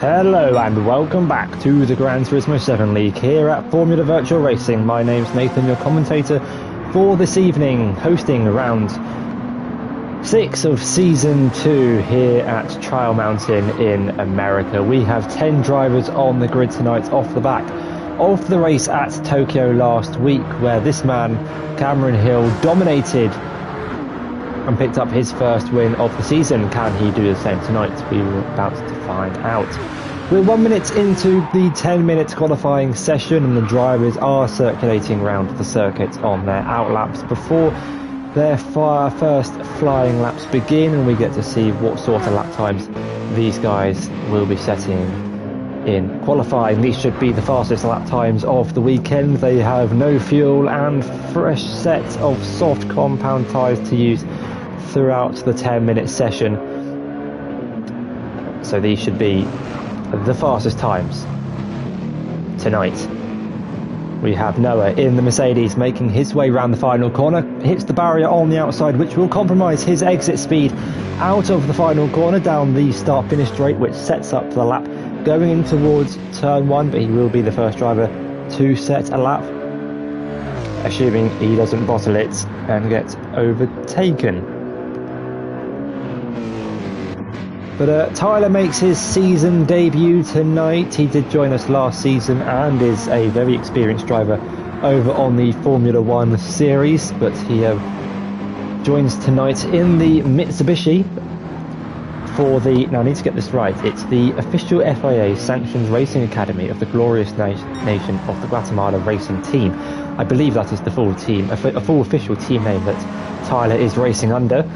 Hello and welcome back to the Gran Turismo 7 League here at Formula Virtual Racing. My name's Nathan, your commentator for this evening, hosting round 6 of Season 2 here at Trial Mountain in America. We have 10 drivers on the grid tonight off the back of the race at Tokyo last week, where this man, Cameron Hill, dominated and picked up his first win of the season. Can he do the same tonight? We were about to find out. We're 1 minute into the 10-minute qualifying session, and the drivers are circulating around the circuit on their out laps before their first flying laps begin, and we get to see what sort of lap times these guys will be setting in qualifying. These should be the fastest lap times of the weekend. They have no fuel and fresh set of soft compound tyres to use throughout the 10-minute session, so these should be the fastest times tonight. We have Noah in the Mercedes making his way around the final corner, hits the barrier on the outside, which will compromise his exit speed out of the final corner down the start-finish straight, which sets up the lap going in towards turn 1, but he will be the first driver to set a lap, assuming he doesn't bottle it and get overtaken. But Tyler makes his season debut tonight. He did join us last season and is a very experienced driver over on the Formula 1 series, but he joins tonight in the Mitsubishi for the, now I need to get this right, it's the official FIA sanctioned racing academy of the glorious nation of the Guatemala racing team. I believe that is the full team, a full official team name that Tyler is racing under.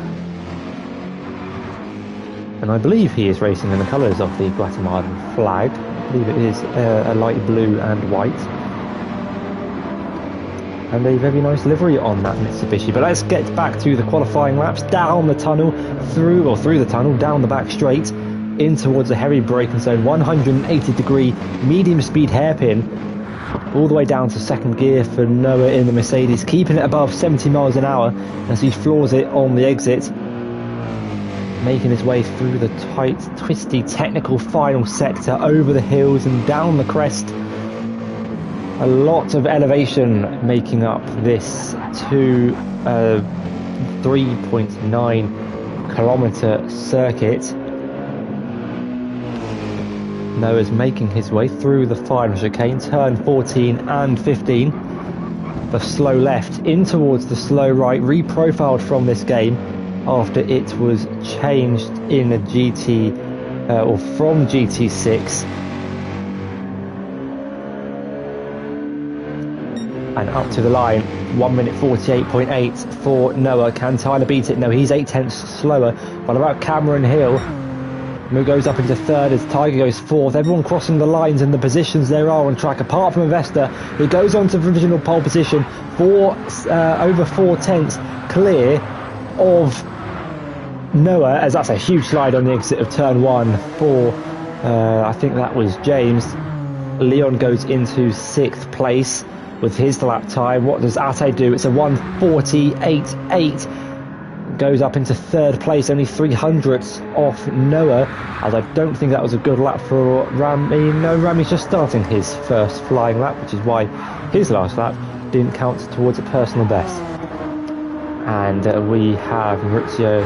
And I believe he is racing in the colours of the Guatemalan flag. I believe it is a light blue and white. And a very nice livery on that Mitsubishi. But let's get back to the qualifying laps. Down the tunnel, through the tunnel, down the back straight, in towards a heavy braking zone. 180-degree medium speed hairpin, all the way down to second gear for Noah in the Mercedes, keeping it above 70 miles an hour as he floors it on the exit, making his way through the tight, twisty, technical final sector, over the hills and down the crest. A lot of elevation making up this 3.9 kilometre circuit. Noah's making his way through the final chicane, turn 14 and 15. The slow left in towards the slow right, reprofiled from this game after it was changed in a GT or from GT6, and up to the line. 1 minute 48.8 for Noah. Can Tyler beat it? No, he's 8/10 slower. What about Cameron Hill, who goes up into third as Tiger goes fourth? Everyone crossing the lines and the positions there are on track, apart from Investa, who goes on to provisional pole position for over 4/10 clear of Noah, as that's a huge slide on the exit of turn 1 for I think that was James. Leon goes into 6th place with his lap time. What does Ate do? It's a 1:48.8, goes up into 3rd place, only 300ths off Noah, as I don't think that was a good lap for Rami. No, Rami's just starting his first flying lap, which is why his last lap didn't count towards a personal best. And we have Maurizio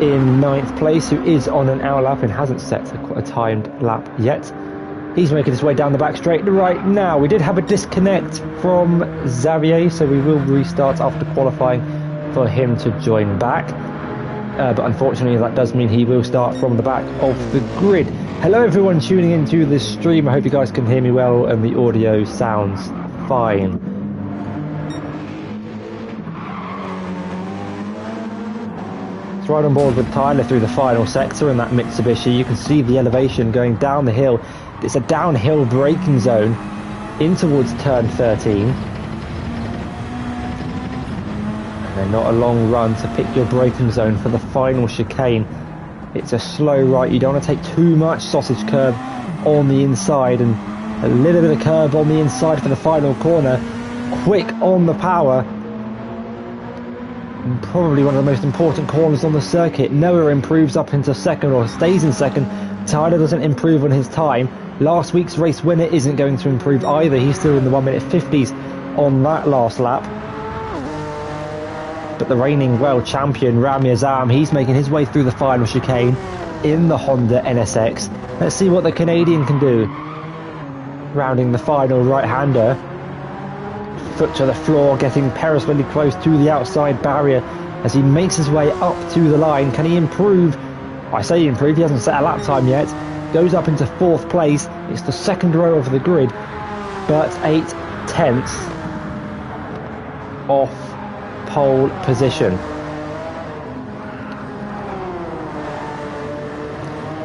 in 9th place, who is on an hour lap and hasn't set a timed lap yet. He's making his way down the back straight right now. We did have a disconnect from Xavier, so we will restart after qualifying for him to join back. But unfortunately, that does mean he will start from the back of the grid. Hello everyone tuning into this stream. I hope you guys can hear me well and the audio sounds fine. Right on board with Tyler through the final sector in that Mitsubishi. You can see the elevation going down the hill. It's a downhill braking zone in towards turn 13. And then not a long run to pick your braking zone for the final chicane. It's a slow right. You don't want to take too much sausage curb on the inside, and a little bit of curb on the inside for the final corner. Quick on the power. Probably one of the most important corners on the circuit. Noah improves up into second, or stays in second, Tyler doesn't improve on his time. Last week's race winner isn't going to improve either. He's still in the 1 minute 50s on that last lap. But the reigning world champion, Rami Azam, he's making his way through the final chicane in the Honda NSX. Let's see what the Canadian can do. Rounding the final right-hander. Foot to the floor, getting perilously close to the outside barrier as he makes his way up to the line. Can he improve? I say improve, he hasn't set a lap time yet. Goes up into 4th place. It's the second row of the grid, but 8/10 off pole position.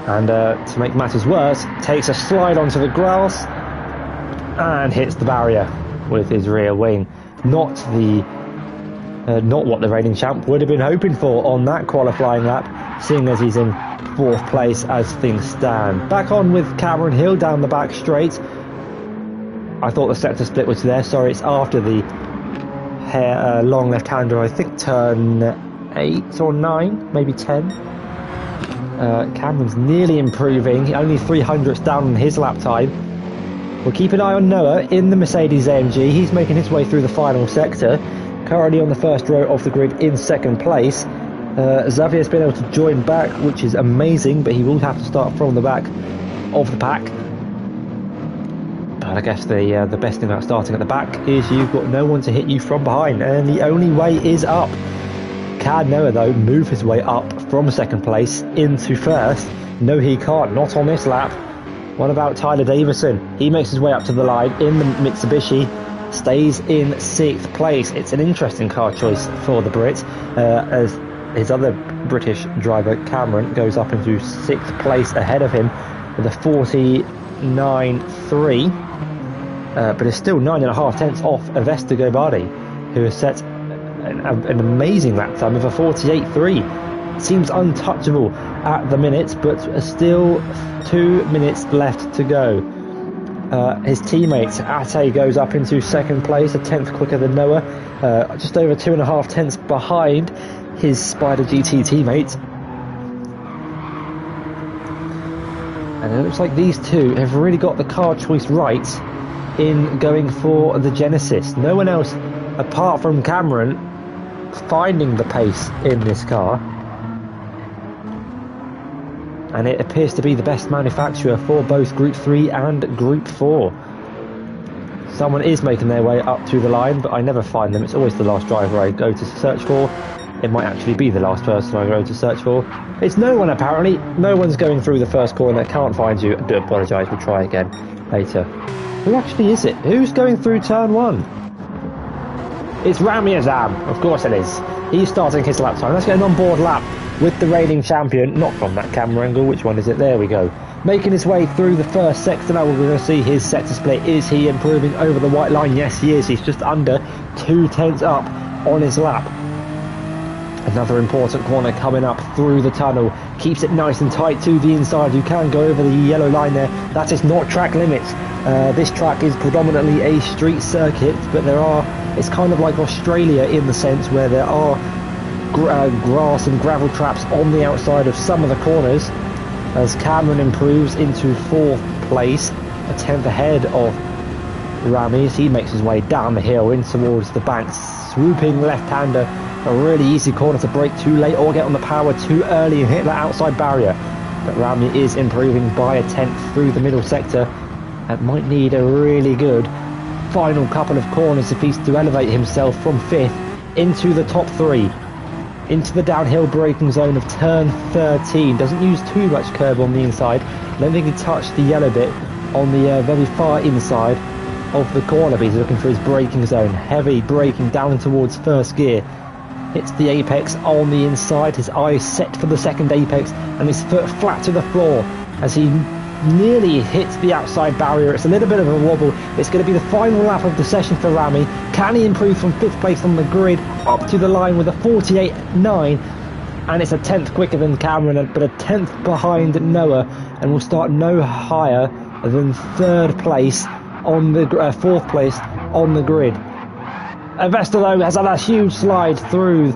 And to make matters worse, takes a slide onto the grass and hits the barrier with his rear wing. Not what the reigning champ would have been hoping for on that qualifying lap, seeing as he's in 4th place as things stand. Back on with Cameron Hill down the back straight. I thought the sector split was there. Sorry, it's after the long left-hander, I think turn 8 or 9, maybe 10. Cameron's nearly improving, only 300ths down on his lap time. We'll keep an eye on Noah in the Mercedes AMG. He's making his way through the final sector, currently on the first row of the grid in 2nd place. Xavier's been able to join back, which is amazing, but he will have to start from the back of the pack. But I guess the best thing about starting at the back is you've got no one to hit you from behind, and the only way is up. Can Noah, though, move his way up from 2nd place into 1st? No, he can't, not on this lap. What about Tyler Davison? He makes his way up to the line in the Mitsubishi, stays in 6th place. It's an interesting car choice for the Brit, as his other British driver, Cameron, goes up into 6th place ahead of him with a 49.3, but is still 9.5 tenths off Avesta Gobardi, who has set an amazing lap time of a 48.3. Seems untouchable at the minute, but still 2 minutes left to go. His teammate Ate goes up into 2nd place, a 10th quicker than Noah, just over 2.5 tenths behind his Spider GT teammate. And it looks like these two have really got the car choice right in going for the Genesis. No one else apart from Cameron finding the pace in this car, and it appears to be the best manufacturer for both Group 3 and Group 4. Someone is making their way up to the line, but I never find them. It's always the last driver I go to search for. It might actually be the last person I go to search for. It's no one, apparently. No one's going through the first corner. Can't find you. I do apologise. We'll try again later. Who actually is it? Who's going through turn 1? It's Rami Azam. Of course it is. He's starting his lap time. Let's get an on-board lap with the reigning champion. Not from that camera angle. Which one is it? There we go. Making his way through the first sector. Now we're going to see his sector split. Is he improving over the white line? Yes, he is. He's just under 2 tenths up on his lap. Another important corner coming up through the tunnel. Keeps it nice and tight to the inside. You can go over the yellow line there. That is not track limits. This track is predominantly a street circuit, but it's kind of like Australia in the sense where there are grass and gravel traps on the outside of some of the corners. As Cameron improves into 4th place, a 10th ahead of Rami as he makes his way down the hill in towards the bank. Swooping left-hander. A really easy corner to brake too late or get on the power too early and hit that outside barrier. But Rami is improving by a 10th through the middle sector. And might need a really good final couple of corners if he's to elevate himself from 5th into the top 3. Into the downhill braking zone of turn 13. Doesn't use too much curb on the inside. Don't think he touched the yellow bit on the very far inside of the corner, but he's looking for his braking zone. Heavy braking down towards 1st gear. Hits the apex on the inside. His eyes set for the 2nd apex and his foot flat to the floor as he nearly hits the outside barrier. It's a little bit of a wobble. It's going to be the final lap of the session for Rami. Can he improve from 5th place on the grid up to the line with a 48.9? And it's a 10th quicker than Cameron, but a 10th behind Noah, and will start no higher than 3rd place on the 4th place on the grid. Avesta, though, has had a huge slide through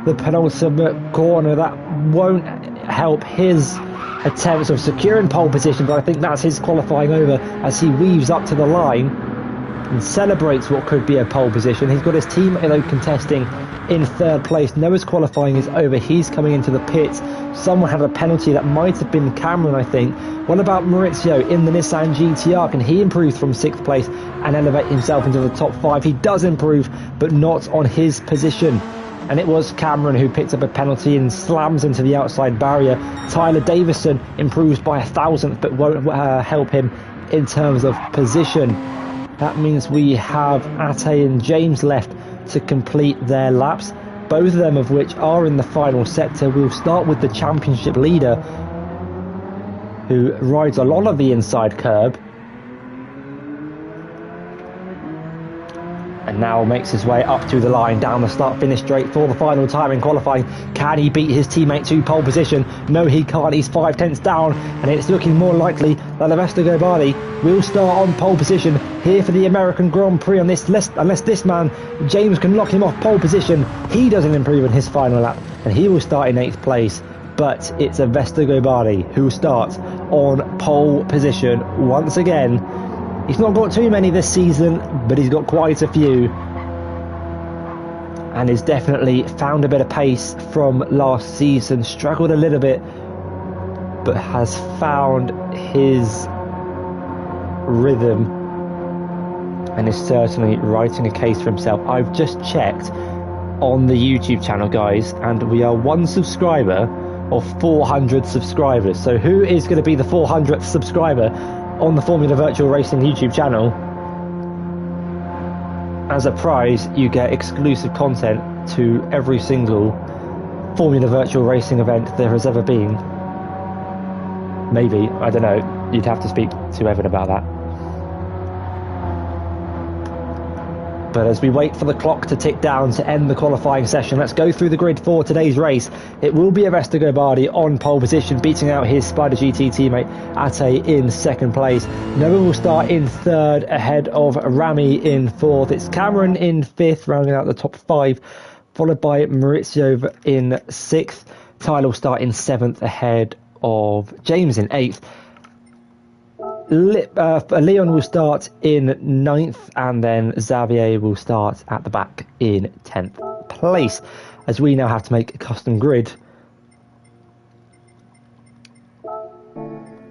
the penultimate corner. That won't help his attempts of securing pole position, but I think that's his qualifying over as he weaves up to the line and celebrates what could be a pole position. He's got his teammate though contesting in third place. Noah's qualifying is over. He's coming into the pits. Someone had a penalty. That might have been Cameron, I think. What about Maurizio in the Nissan GTR? Can he improve from 6th place and elevate himself into the top 5? He does improve, but not on his position. And it was Cameron who picked up a penalty and slams into the outside barrier. Tyler Davison improves by 1,000th, but won't help him in terms of position. That means we have Ate and James left to complete their laps, both of them of which are in the final sector. We'll start with the championship leader, who rides a lot of the inside curb and now makes his way up to the line, down the start-finish straight for the final time in qualifying. Can he beat his teammate to pole position? No, he can't. He's 5 tenths down, and it's looking more likely that Vestager Bardi will start on pole position here for the American Grand Prix on this, unless this man, James, can knock him off pole position. He doesn't improve in his final lap, and he will start in 8th place. But it's Vestager Bardi who starts on pole position once again. He's not got too many this season, but he's got quite a few. And has definitely found a bit of pace from last season. Struggled a little bit, but has found his rhythm and is certainly writing a case for himself. I've just checked on the YouTube channel, guys, and we are 1 subscriber of 400 subscribers. So who is going to be the 400th subscriber on the Formula Virtual Racing YouTube channel? As a prize, you get exclusive content to every single Formula Virtual Racing event there has ever been. Maybe, I don't know, you'd have to speak to Evan about that. But as we wait for the clock to tick down to end the qualifying session, let's go through the grid for today's race. It will be Vestager Bardi on pole position, beating out his Spider GT teammate Ate in 2nd place. Noah will start in 3rd ahead of Rami in 4th. It's Cameron in 5th, rounding out the top 5, followed by Maurizio in 6th. Tyler will start in 7th ahead of James in 8th. Leon will start in 9th, and then Xavier will start at the back in 10th place, as we now have to make a custom grid.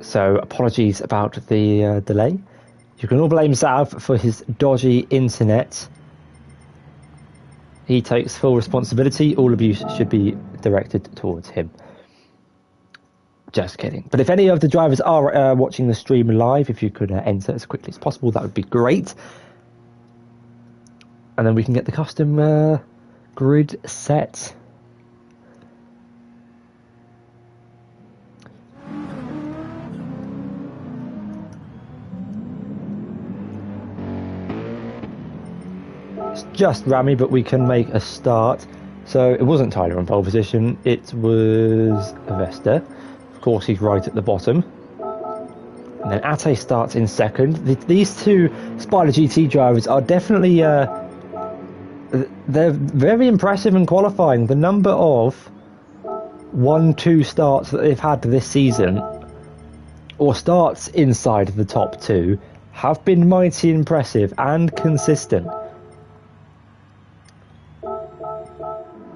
So apologies about the delay. You can all blame Zav for his dodgy internet. He takes full responsibility. All abuse should be directed towards him. Just kidding. But if any of the drivers are watching the stream live, if you could enter as quickly as possible, that would be great. And then we can get the custom grid set. It's just Rami, but we can make a start. So it wasn't Tyler on pole position, it was Vesta. Of course, he's right at the bottom. And then Ate starts in 2nd. These two Spider GT drivers are definitely they're very impressive in qualifying. The number of 1-2 starts that they've had this season, or starts inside the top 2, have been mighty impressive and consistent.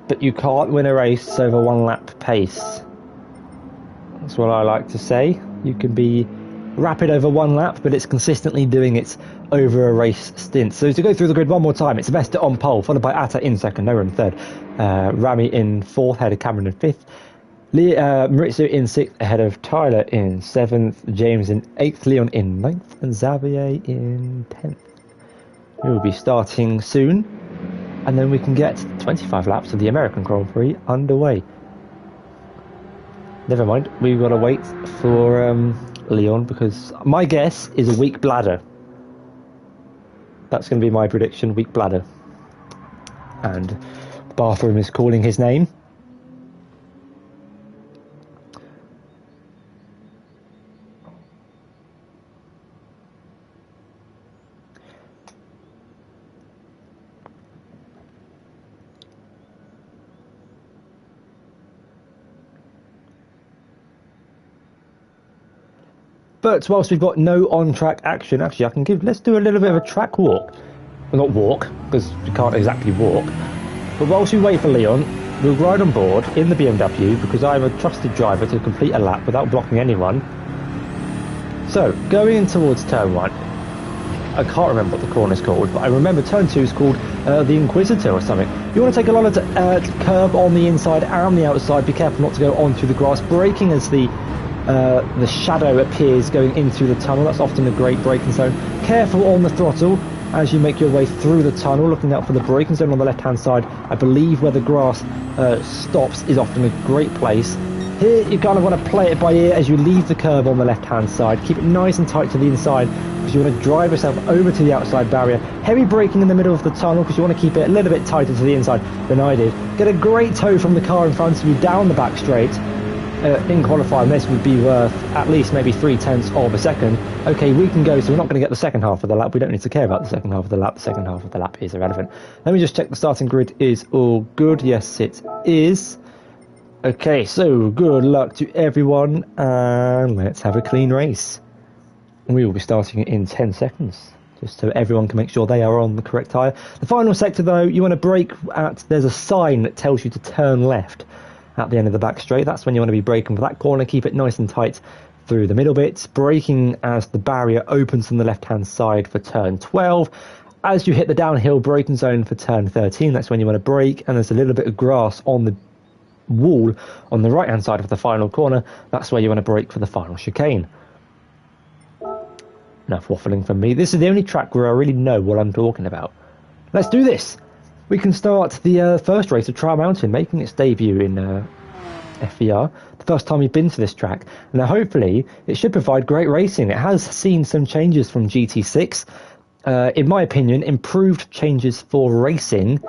But you can't win a race over 1 lap pace. That's what I like to say. You can be rapid over 1 lap, but it's consistently doing it over a race stint. So to go through the grid one more time, it's Vesta on pole, followed by Ate in 2nd, Noah in 3rd, Rami in 4th, ahead of Cameron in 5th, Maurizio in 6th, ahead of Tyler in 7th, James in 8th, Leon in 9th, and Xavier in 10th. We will be starting soon, and then we can get 25 laps of the American Grand Prix underway. Never mind, we've got to wait for Leon, because my guess is a weak bladder. That's going to be my prediction, weak bladder. And the bathroom is calling his name. But whilst we've got no on-track action, actually let's do a little bit of a track walk. Well, not walk, because you can't exactly walk. But whilst we wait for Leon, we'll ride on board in the BMW, because I'm a trusted driver to complete a lap without blocking anyone. So, going in towards turn 1, I can't remember what the corner's called, but I remember turn 2 is called the Inquisitor or something. You want to take a lot of curb on the inside and the outside. Be careful not to go onto the grass. Braking as the shadow appears going into the tunnel. That's often a great braking zone. Careful on the throttle as you make your way through the tunnel, looking out for the braking zone on the left-hand side. I believe where the grass stops is often a great place. Here you kind of want to play it by ear as you leave the curb on the left-hand side. Keep it nice and tight to the inside because you want to drive yourself over to the outside barrier. Heavy braking in the middle of the tunnel because you want to keep it a little bit tighter to the inside than I did. Get a great tow from the car in front of you down the back straight. In qualifying, this would be worth at least maybe 0.3 of a second. Okay, we can go, so we're not going to get the second half of the lap. We don't need to care about the second half of the lap. The second half of the lap is irrelevant. Let me just check the starting grid is all good. Yes, it is. Okay, so good luck to everyone, and let's have a clean race. We will be starting in 10 seconds, just so everyone can make sure they are on the correct tyre. The final sector, though, you want to brake at, there's a sign that tells you to turn left at the end of the back straight. That's when you want to be braking for that corner. Keep it nice and tight through the middle bits. Braking as the barrier opens on the left-hand side for turn 12. As you hit the downhill braking zone for turn 13, that's when you want to brake, and there's a little bit of grass on the wall on the right-hand side of the final corner. That's where you want to brake for the final chicane. Enough waffling from me. This is the only track where I really know what I'm talking about. Let's do this. We can start the first race of Trial Mountain, making its debut in FVR. The first time we've been to this track. Now, hopefully, it should provide great racing. It has seen some changes from GT6. In my opinion, improved changes for racing.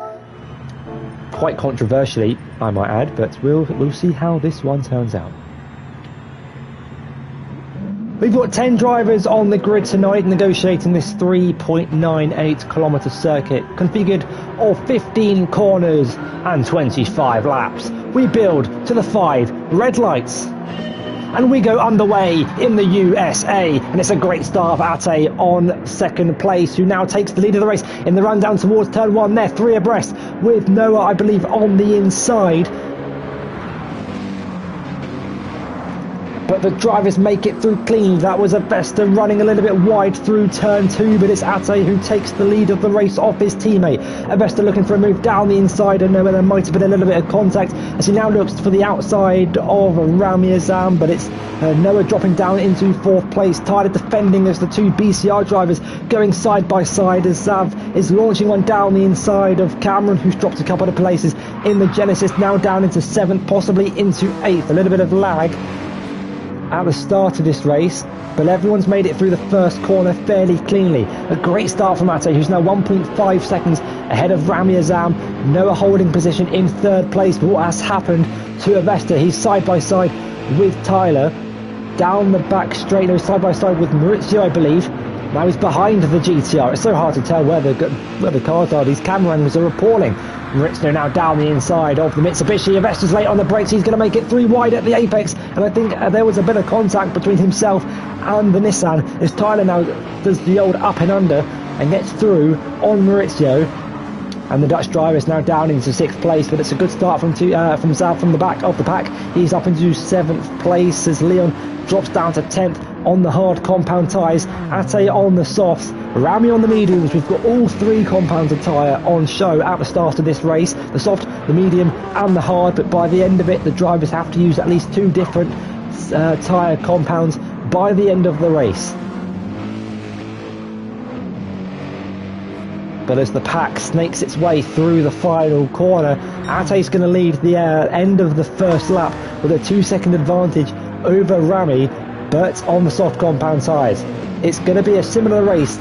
Quite controversially, I might add, but we'll see how this one turns out. We've got 10 drivers on the grid tonight negotiating this 3.98 kilometre circuit, configured of 15 corners and 25 laps. We build to the 5 red lights. And we go underway in the USA, and it's a great start for Ate on second place, who now takes the lead of the race in the run down towards turn 1. They're 3 abreast with Noah, I believe, on the inside. But the drivers make it through clean. That was Avesta running a little bit wide through turn 2, but it's Ate who takes the lead of the race off his teammate. Avesta looking for a move down the inside, and there might have been a little bit of contact as he now looks for the outside of Rami Azam, but it's Noah dropping down into 4th place. Tyler defending as the 2 BCR drivers going side by side as Zav is launching one down the inside of Cameron, who's dropped a couple of places in the Genesis, now down into 7th, possibly into 8th. A little bit of lag at the start of this race, but everyone's made it through the first corner fairly cleanly. A great start from Ate, who's now 1.5 seconds ahead of Rami Azam. Noah holding position in 3rd place, but what has happened to Avesta? He's side by side with Tyler down the back straight. He's side by side with Maurizio, I believe. Now he's behind the GTR. It's so hard to tell where the cars are. These camera angles are appalling. Maurizio now down the inside of the Mitsubishi. Avesta's late on the brakes. He's going to make it 3 wide at the apex. And I think there was a bit of contact between himself and the Nissan as Tyler now does the old up and under and gets through on Maurizio. And the Dutch driver is now down into 6th place, but it's a good start from Zav from the back of the pack. He's up into 7th place as Leon drops down to 10th on the hard compound tyres. Ate on the softs, Rami on the mediums. We've got all 3 compounds of tyre on show at the start of this race. The soft, the medium and the hard, but by the end of it the drivers have to use at least 2 different tyre compounds by the end of the race. But as the pack snakes its way through the final corner, Ate's going to lead the end of the first lap with a 2-second advantage over Rami, but on the soft compound tyres. It's going to be a similar race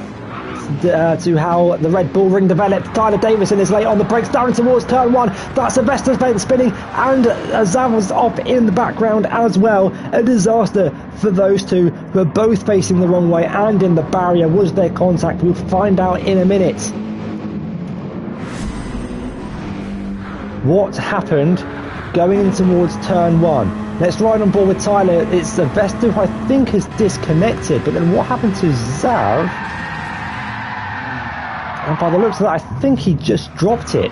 to how the Red Bull Ring developed. Tyler Davison is late on the brakes down towards turn 1. That's Avesta's been spinning, and Zav was up in the background as well. A disaster for those 2 who are both facing the wrong way, and in the barrier was their contact. We'll find out in a minute what happened going towards turn 1. Let's ride on board with Tyler. It's the Vesta who I think is disconnected, but then what happened to Zav? And by the looks of that, I think he just dropped it.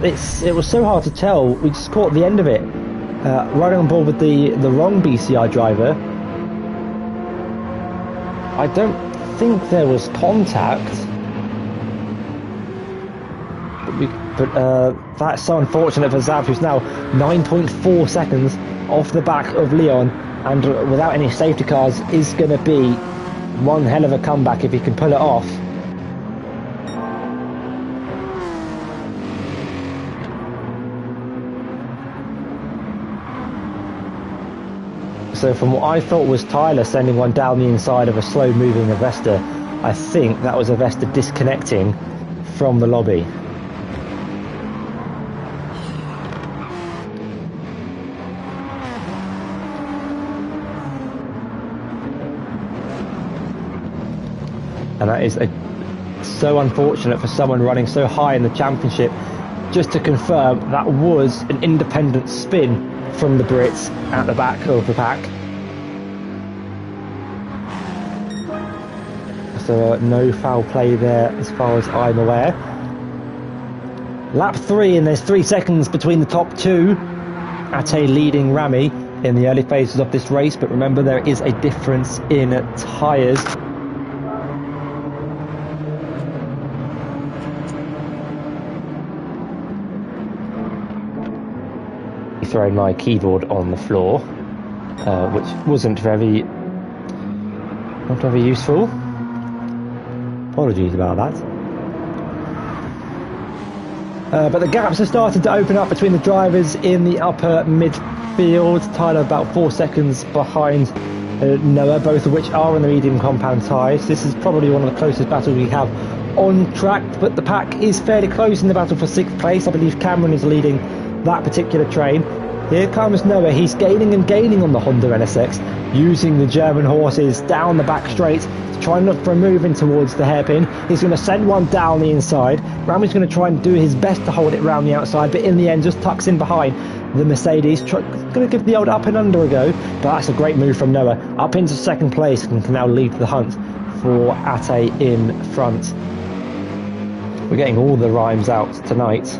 It was so hard to tell. We just caught the end of it. Riding on board with the wrong BCI driver. I don't think there was contact. But that's so unfortunate for Zav, who's now 9.4 seconds off the back of Leon, and without any safety cars is going to be one hell of a comeback if he can pull it off. So from what I thought was Tyler sending one down the inside of a slow moving Avesta, I think that was Avesta disconnecting from the lobby. And that is so unfortunate for someone running so high in the championship. Just to confirm, that was an independent spin from the Brits at the back of the pack. So no foul play there as far as I'm aware. Lap 3, and there's 3 seconds between the top two at a leading Rami in the early phases of this race, but remember there is a difference in tyres. Throwing my keyboard on the floor, which wasn't not very useful. Apologies about that. But the gaps have started to open up between the drivers in the upper midfield. Tyler about 4 seconds behind Noah, both of which are on the medium compound tyres. This is probably one of the closest battles we have on track, but the pack is fairly close in the battle for 6th place. I believe Cameron is leading that particular train. Here comes Noah. He's gaining and gaining on the Honda NSX, using the German horses down the back straight to try and look for a move in towards the hairpin. He's going to send one down the inside. Rami's going to try and do his best to hold it round the outside, but in the end just tucks in behind the Mercedes. Going to give the old up and under a go, but that's a great move from Noah. Up into 2nd place and can now lead the hunt for Ate in front. We're getting all the rhymes out tonight.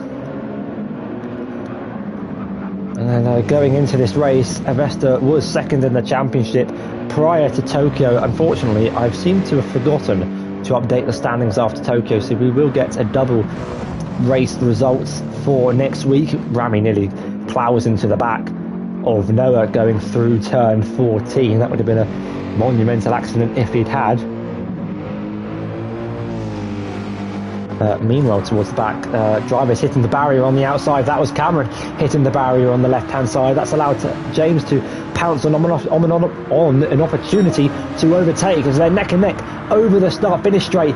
And going into this race, Avesta was 2nd in the championship prior to Tokyo. Unfortunately, I've seemed to have forgotten to update the standings after Tokyo, so we will get a double race results for next week. Rami nearly plows into the back of Noah going through turn 14. That would have been a monumental accident if he'd had. Meanwhile, towards the back, drivers hitting the barrier on the outside. That was Cameron hitting the barrier on the left-hand side. That's allowed James to pounce on an opportunity to overtake as they're neck and neck over the start-finish straight.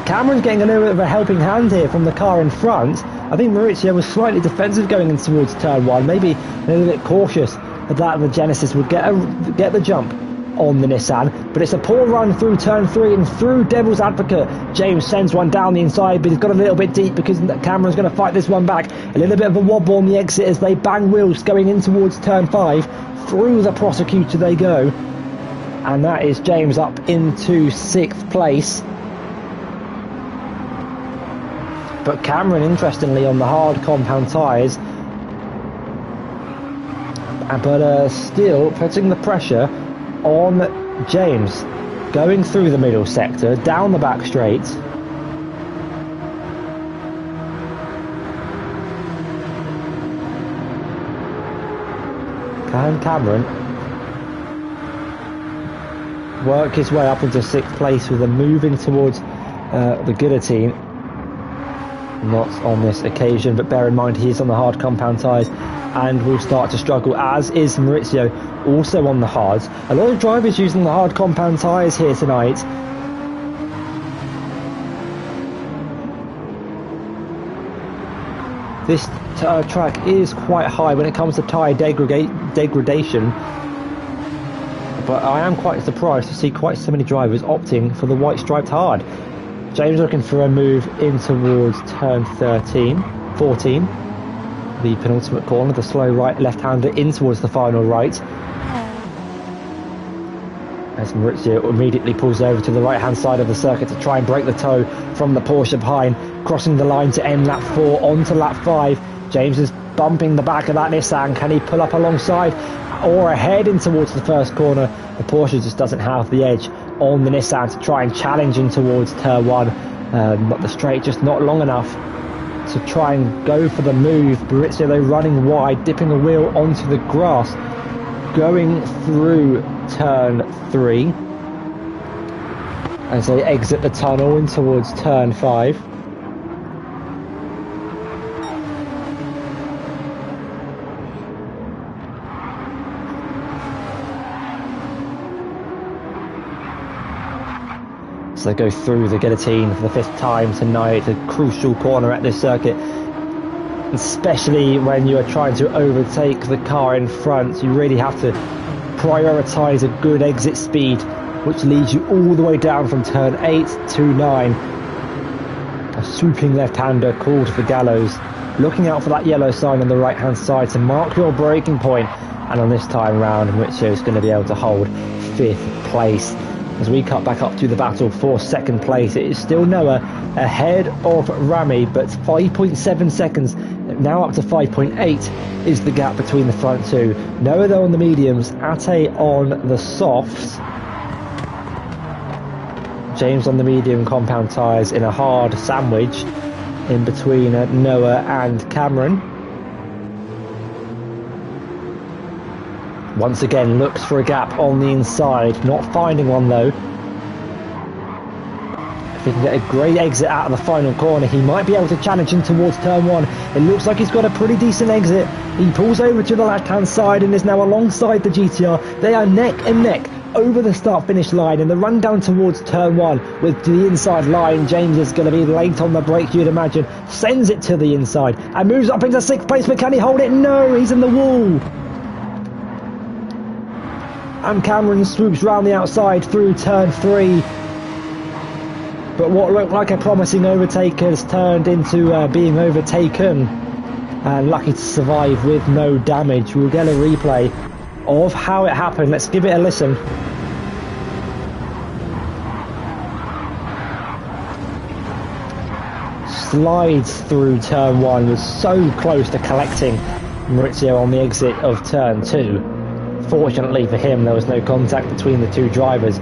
Cameron's getting a little bit of a helping hand here from the car in front. I think Maurizio was slightly defensive going in towards turn 1, maybe a little bit cautious that the Genesis would get the jump on the Nissan, but it's a poor run through turn 3 and through Devil's Advocate. James sends one down the inside, but he's got a little bit deep because Cameron's going to fight this one back. A little bit of a wobble on the exit as they bang wheels going in towards turn 5. Through the prosecutor they go, and that is James up into 6th place. But Cameron, interestingly, on the hard compound tyres, but still putting the pressure on James, going through the middle sector, down the back straight. Can Cameron work his way up into 6th place with a moving towards the guillotine? Not on this occasion, but bear in mind he is on the hard compound tyres and will start to struggle, as is Maurizio, also on the hards. A lot of drivers using the hard compound tyres here tonight. This track is quite high when it comes to tyre degradation, but I am quite surprised to see quite so many drivers opting for the white striped hard. James looking for a move in towards turn 14. the penultimate corner, the slow right left-hander in towards the final right. As Maurizio immediately pulls over to the right-hand side of the circuit to try and break the toe from the Porsche behind, crossing the line to end lap 4 onto lap 5. James is bumping the back of that Nissan. Can he pull up alongside or ahead in towards the first corner? The Porsche just doesn't have the edge on the Nissan to try and challenge in towards turn 1, but the straight just not long enough to try and go for the move. Maurizio though running wide, dipping a wheel onto the grass, going through turn 3 as they exit the tunnel in towards turn 5. So they go through the guillotine for the 5th time tonight, a crucial corner at this circuit, especially when you are trying to overtake the car in front. You really have to prioritise a good exit speed, which leads you all the way down from turn 8 to 9. A swooping left-hander called for gallows, looking out for that yellow sign on the right-hand side to mark your braking point. And on this time round, Maurizio is going to be able to hold 5th place. As we cut back up to the battle for 2nd place, it is still Noah ahead of Rami, but 5.7 seconds, now up to 5.8, is the gap between the front two. Noah though on the mediums, Ate on the softs. James on the medium compound tyres in a hard sandwich in between Noah and Cameron. Once again looks for a gap on the inside, not finding one though. If he can get a great exit out of the final corner, he might be able to challenge him towards turn 1. It looks like he's got a pretty decent exit. He pulls over to the left-hand side and is now alongside the GTR. They are neck and neck over the start-finish line in the run down towards turn 1 with the inside line. James is going to be late on the brake, you'd imagine. Sends it to the inside and moves up into 6th place, but can he hold it? No, he's in the wall. And Cameron swoops round the outside through turn 3. But what looked like a promising overtake has turned into being overtaken. And lucky to survive with no damage. We'll get a replay of how it happened. Let's give it a listen. Slides through turn 1, was so close to collecting Maurizio on the exit of turn 2. Fortunately for him, there was no contact between the two drivers.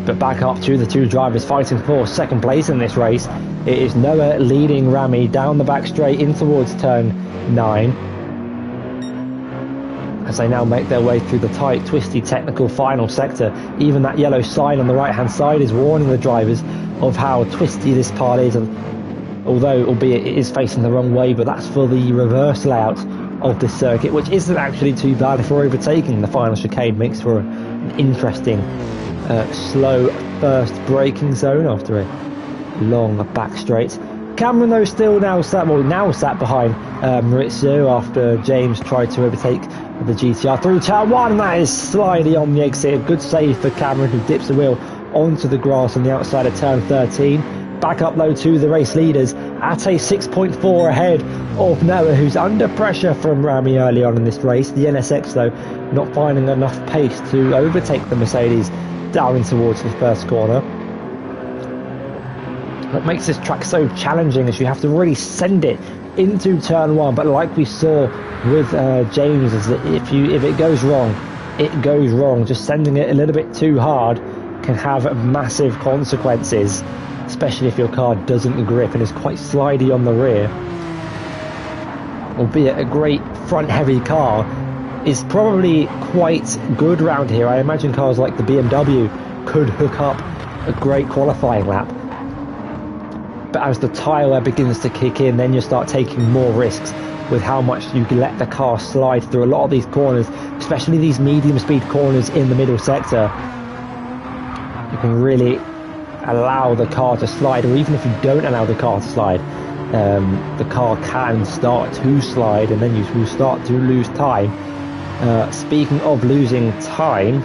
But back up to the two drivers fighting for 2nd place in this race. It is Noah leading Rami down the back straight in towards turn 9. As they now make their way through the tight, twisty, technical final sector. Even that yellow sign on the right-hand side is warning the drivers of how twisty this part is. Although, albeit it is facing the wrong way, but that's for the reverse layout of this circuit, which isn't actually too bad for overtaking. The final chicane makes for an interesting slow first braking zone after a long back straight. Cameron though still now sat behind Maurizio after James tried to overtake the GTR through turn 1. That is slidey on the exit. A good save for Cameron, who dips the wheel onto the grass on the outside of turn 13. Back up though to the race leaders at a 6.4 ahead of Noah, who's under pressure from Rami early on in this race. The NSX though not finding enough pace to overtake the Mercedes down in towards the first corner. What makes this track so challenging is you have to really send it into turn 1, but like we saw with James, is that if it goes wrong, it goes wrong. Just sending it a little bit too hard can have massive consequences, especially if your car doesn't grip and is quite slidey on the rear. Albeit a great front heavy car is probably quite good round here. I imagine cars like the BMW could hook up a great qualifying lap. But as the tyre wear begins to kick in, then you start taking more risks with how much you can let the car slide through a lot of these corners, especially these medium speed corners in the middle sector. You can really allow the car to slide, or even if you don't allow the car to slide, the car can start to slide and then you will start to lose time. Speaking of losing time,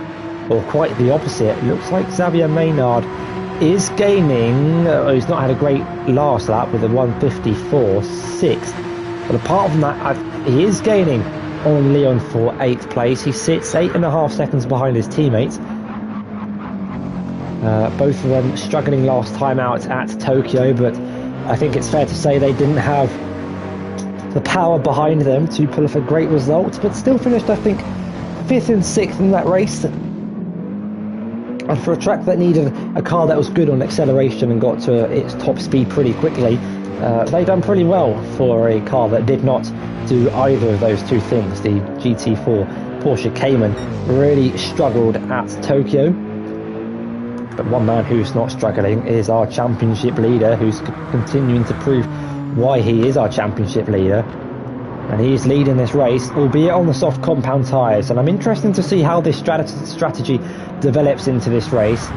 or quite the opposite, it looks like Xavier Maynard is gaining, he's not had a great last lap with a 1:54.6, but apart from that, he is gaining on Leon for 8th place. He sits 8.5 seconds behind his teammates. Both of them struggling last time out at Tokyo, but I think it's fair to say they didn't have the power behind them to pull off a great result, but still finished, I think, 5th and 6th in that race. And for a track that needed a car that was good on acceleration and got to its top speed pretty quickly, they done pretty well for a car that did not do either of those two things. The GT4 Porsche Cayman really struggled at Tokyo. But one man who's not struggling is our championship leader, who's continuing to prove why he is our championship leader. And he's leading this race, albeit on the soft compound tyres. And I'm interested to see how this strategy develops into this race.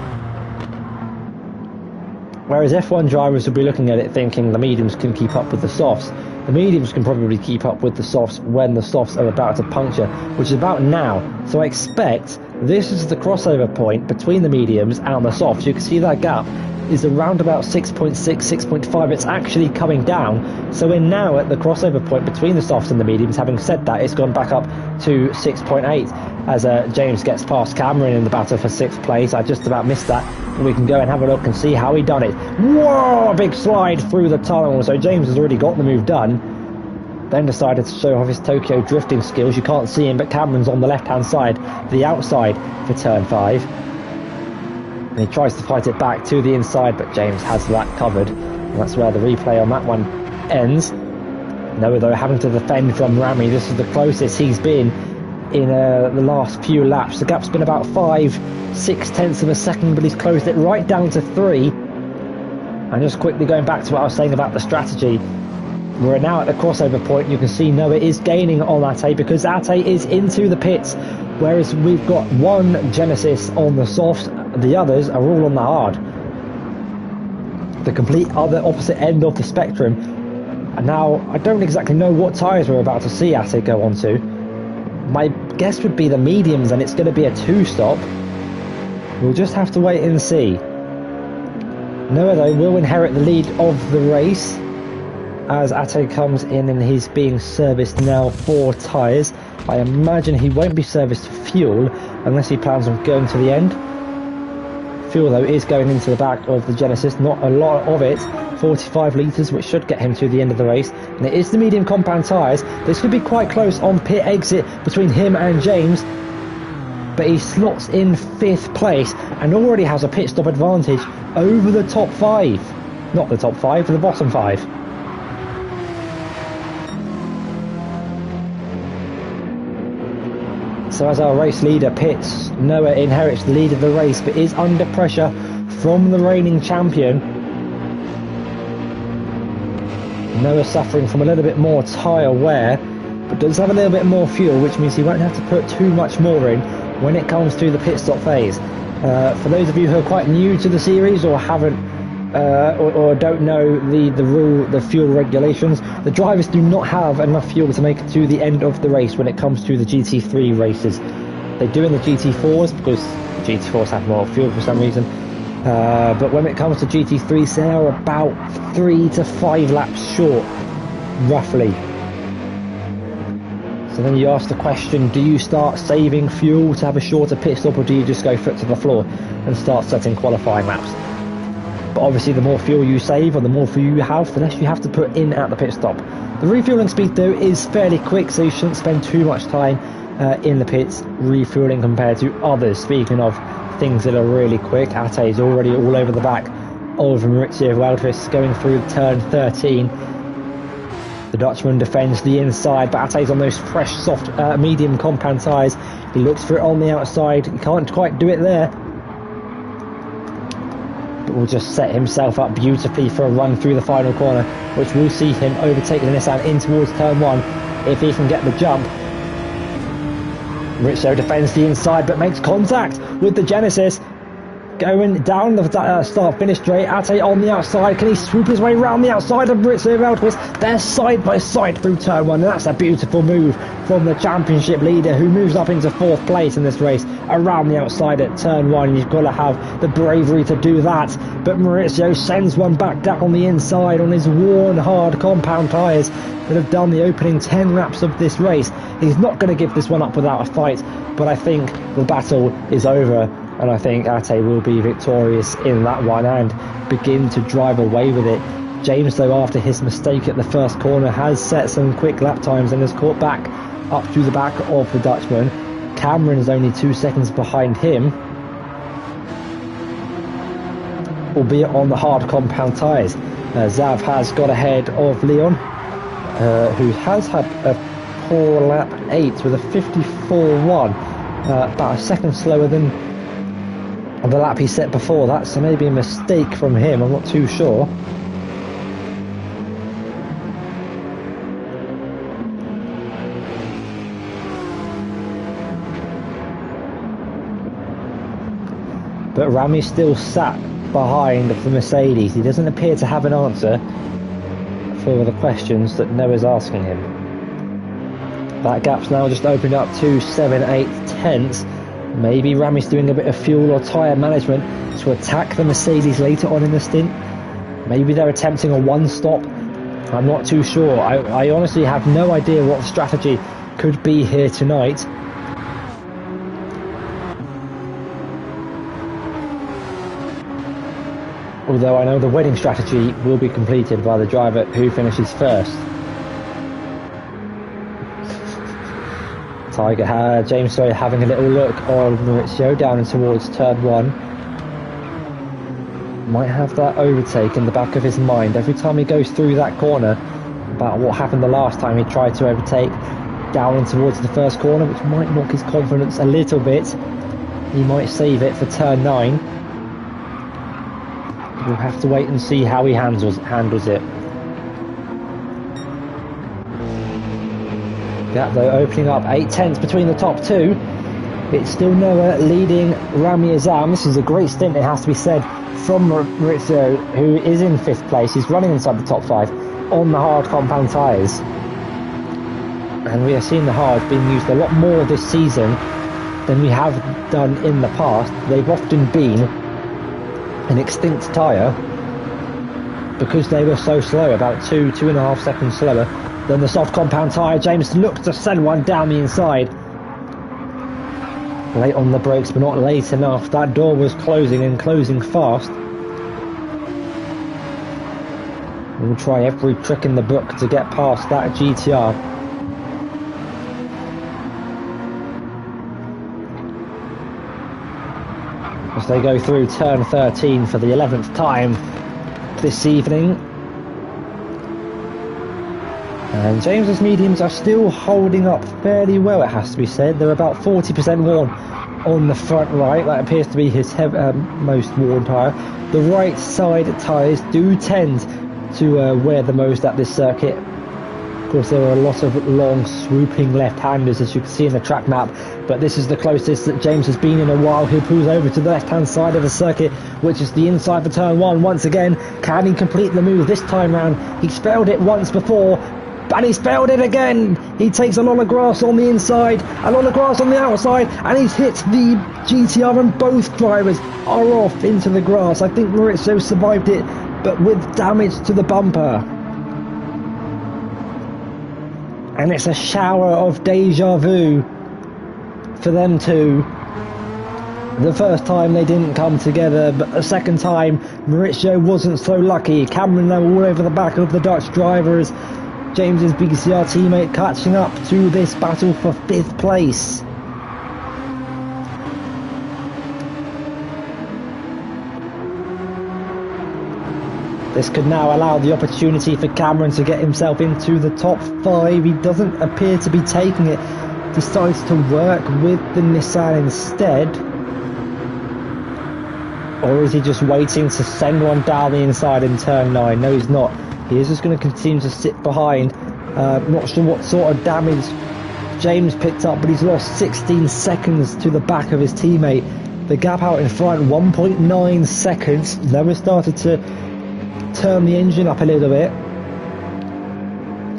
Whereas F1 drivers will be looking at it thinking the mediums can keep up with the softs. The mediums can probably keep up with the softs when the softs are about to puncture, which is about now. So I expect this is the crossover point between the mediums and the softs. You can see that gap is around about 6.6, 6.5. It's actually coming down. So we're now at the crossover point between the softs and the mediums. Having said that, it's gone back up to 6.8 as James gets past Cameron in the battle for 6th place. I just about missed that. We can go and have a look and see how he done it. Whoa, big slide through the tunnel. So James has already got the move done. Then decided to show off his Tokyo drifting skills. You can't see him, but Cameron's on the left-hand side, the outside for turn 5. And he tries to fight it back to the inside, but James has that covered. And that's where the replay on that one ends. Noah, though, having to defend from Rami. This is the closest he's been in the last few laps. The gap's been about 5-6 tenths of a second, but he's closed it right down to 3. And just quickly going back to what I was saying about the strategy, we're now at the crossover point. You can see Noah is gaining on Ate because Ate is into the pits, whereas we've got one Genesis on the softs, the others are all on the hard. The complete other opposite end of the spectrum. And now I don't exactly know what tyres we're about to see Ate go onto. My guess would be the mediums, and it's going to be a 2-stop. We'll just have to wait and see. Noah, though, will inherit the lead of the race as Ate comes in and he's being serviced now for tyres. I imagine he won't be serviced for fuel unless he plans on going to the end. Fuel, though, is going into the back of the Genesis, not a lot of it, 45 litres, which should get him to the end of the race. And it is the medium compound tyres. This could be quite close on pit exit between him and James, but he slots in 5th place and already has a pit stop advantage over the top 5. Not the top 5, the bottom 5. So as our race leader pits, Noah inherits the lead of the race, but is under pressure from the reigning champion. Noah suffering from a little bit more tyre wear, but does have a little bit more fuel, which means he won't have to put too much more in when it comes to the pit stop phase. For those of you who are quite new to the series or haven't or don't know the fuel regulations, the drivers do not have enough fuel to make it to the end of the race when it comes to the GT3 races. They do in the GT4s because the GT4s have more fuel for some reason, but when it comes to GT3s, they are about 3 to 5 laps short, roughly. So then you ask the question, do you start saving fuel to have a shorter pit stop, or do you just go foot to the floor and start setting qualifying laps? But obviously the more fuel you save, or the more fuel you have, the less you have to put in at the pit stop. The refueling speed, though, is fairly quick, so you shouldn't spend too much time in the pits refueling compared to others. Speaking of things that are really quick, Ate is already all over the back of Maurizio Valdris going through turn 13. The Dutchman defends the inside, but Ate's on those fresh, soft, medium compound tyres. He looks for it on the outside. He can't quite do it there, but will just set himself up beautifully for a run through the final corner, which will see him overtake the Nissan in towards turn 1 if he can get the jump. Rizzo defends the inside but makes contact with the Genesis. going down the start-finish straight. Ate on the outside. Can he swoop his way around the outside of Maurizio Valquist? They're side by side through turn one, and that's a beautiful move from the championship leader, who moves up into 4th place in this race around the outside at turn one. You've got to have the bravery to do that, but Maurizio sends one back down the inside on his worn hard compound tyres that have done the opening 10 laps of this race. He's not going to give this one up without a fight, but I think the battle is over, and I think Ate will be victorious in that one and begin to drive away with it. James, though, after his mistake at the first corner, has set some quick lap times and has caught back up to the back of the Dutchman. Cameron is only 2 seconds behind him, albeit on the hard compound tyres. Zav has got ahead of Leon, who has had a poor lap 8 with a 54.1, about a second slower than the lap he set before that, so maybe a mistake from him, I'm not too sure. But Rami still sat behind the Mercedes. He doesn't appear to have an answer for the questions that Noah's asking him. That gap's now just opened up to 7/8 tenths. Maybe Rami's doing a bit of fuel or tyre management to attack the Mercedes later on in the stint. Maybe they're attempting a one-stop. I'm not too sure. I honestly have no idea what the strategy could be here tonight. Although I know the winning strategy will be completed by the driver who finishes first. James having a little look on Maurizio down towards turn one. Might have that overtake in the back of his mind every time he goes through that corner, about what happened the last time he tried to overtake down towards the first corner, which might knock his confidence a little bit. He might save it for turn 9. We'll have to wait and see how he handles it. Gap though opening up 8 tenths between the top two. It's still Noah leading Rami Azam. This is a great stint, it has to be said, from Maurizio, who is in 5th place. He's running inside the top 5 on the hard compound tyres. And we are seeing the hards being used a lot more this season than we have done in the past. They've often been an extinct tyre because they were so slow, about 2.5 seconds slower than the soft compound tyre. James looks to send one down the inside. Late on the brakes, but not late enough. That door was closing and closing fast. We'll try every trick in the book to get past that GTR. As they go through turn 13 for the 11th time this evening. And James's mediums are still holding up fairly well, it has to be said. They're about 40% worn on the front right. That appears to be his most worn tyre. The right side tyres do tend to wear the most at this circuit. Of course, there are a lot of long swooping left-handers, as you can see in the track map, but this is the closest that James has been in a while. He pulls over to the left-hand side of the circuit, which is the inside for turn 1 once again. Can he complete the move this time round? He's failed it once before, and he's failed it again. He takes a lot of grass on the inside, a lot of grass on the outside, and he's hit the GTR, and both drivers are off into the grass. I think Maurizio survived it, but with damage to the bumper. And it's a shower of deja vu for them two. The first time they didn't come together, but the second time Maurizio wasn't so lucky. Cameron now all over the back of the Dutch drivers. James's BCR teammate catching up to this battle for 5th place. This could now allow the opportunity for Cameron to get himself into the top 5. He doesn't appear to be taking it. Decides to work with the Nissan instead. Or is he just waiting to send one down the inside in turn 9? No, he's not. He is just going to continue to sit behind. Not sure what sort of damage James picked up, but he's lost 16 seconds to the back of his teammate. The gap out in front, 1.9 seconds. Then we started to turn the engine up a little bit.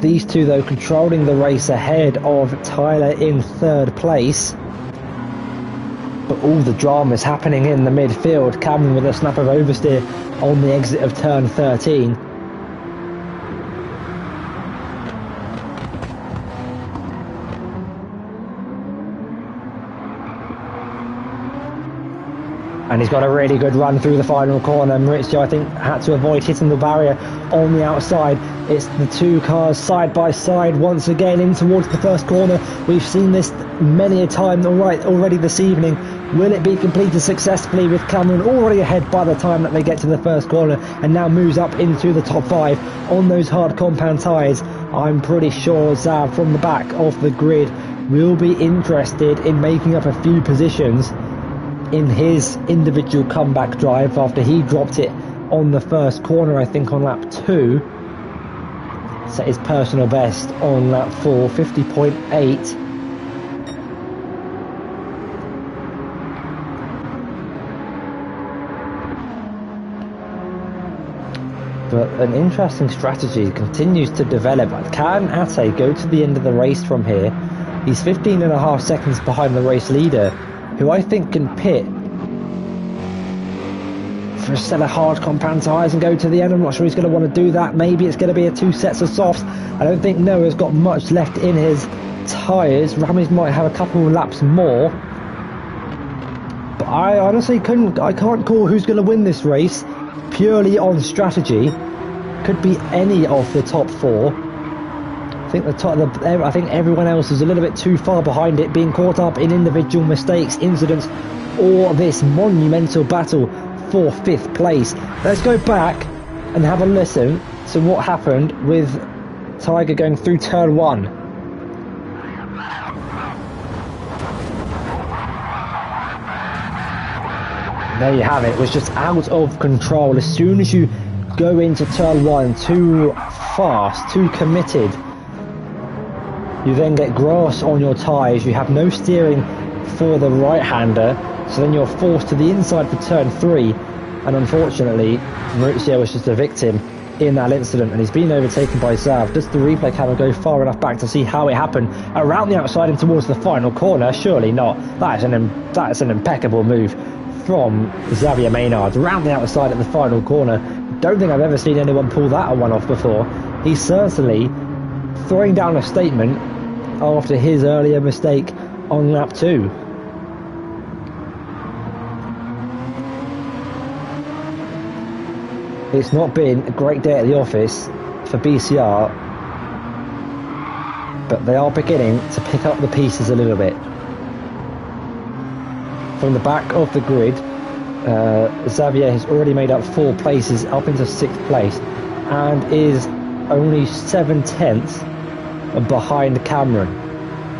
These two, though, controlling the race ahead of Tyler in third place. But all the drama is happening in the midfield. Cameron with a snap of oversteer on the exit of turn 13. And he's got a really good run through the final corner. Maurizio, I think, had to avoid hitting the barrier on the outside. It's the two cars side by side once again in towards the first corner. We've seen this many a time already this evening. Will it be completed successfully with Cameron already ahead by the time that they get to the first corner and now moves up into the top 5 on those hard compound tyres? I'm pretty sure Zav from the back of the grid will be interested in making up a few positions in his individual comeback drive after he dropped it on the first corner, I think on lap 2. Set his personal best on lap 4, 50.8. But an interesting strategy continues to develop. Can Ate go to the end of the race from here? He's 15.5 seconds behind the race leader, who I think can pit for a set of hard compound tyres and go to the end. I'm not sure he's going to want to do that. Maybe it's going to be a 2 sets of softs. I don't think Noah's got much left in his tyres. Ramis might have a couple of laps more. But I honestly can't call who's going to win this race purely on strategy. Could be any of the top 4. I think everyone else is a little bit too far behind it, being caught up in individual mistakes, incidents, or this monumental battle for 5th place. Let's go back and have a listen to what happened with Tiger going through turn 1. There you have it. It was just out of control. As soon as you go into turn 1 too fast, too committed, you then get grass on your tyres. You have no steering for the right-hander, so then you're forced to the inside for turn 3. And unfortunately, Maurizio was just a victim in that incident, and he's been overtaken by Zav. Does the replay camera go far enough back to see how it happened around the outside and towards the final corner? Surely not. That is an impeccable move from Xavier Maynard around the outside at the final corner. Don't think I've ever seen anyone pull that one off before. He's certainly throwing down a statement after his earlier mistake on lap 2. It's not been a great day at the office for BCR, but they are beginning to pick up the pieces a little bit. From the back of the grid, Xavier has already made up 4 places up into 6th place and is only 7/10 behind Cameron.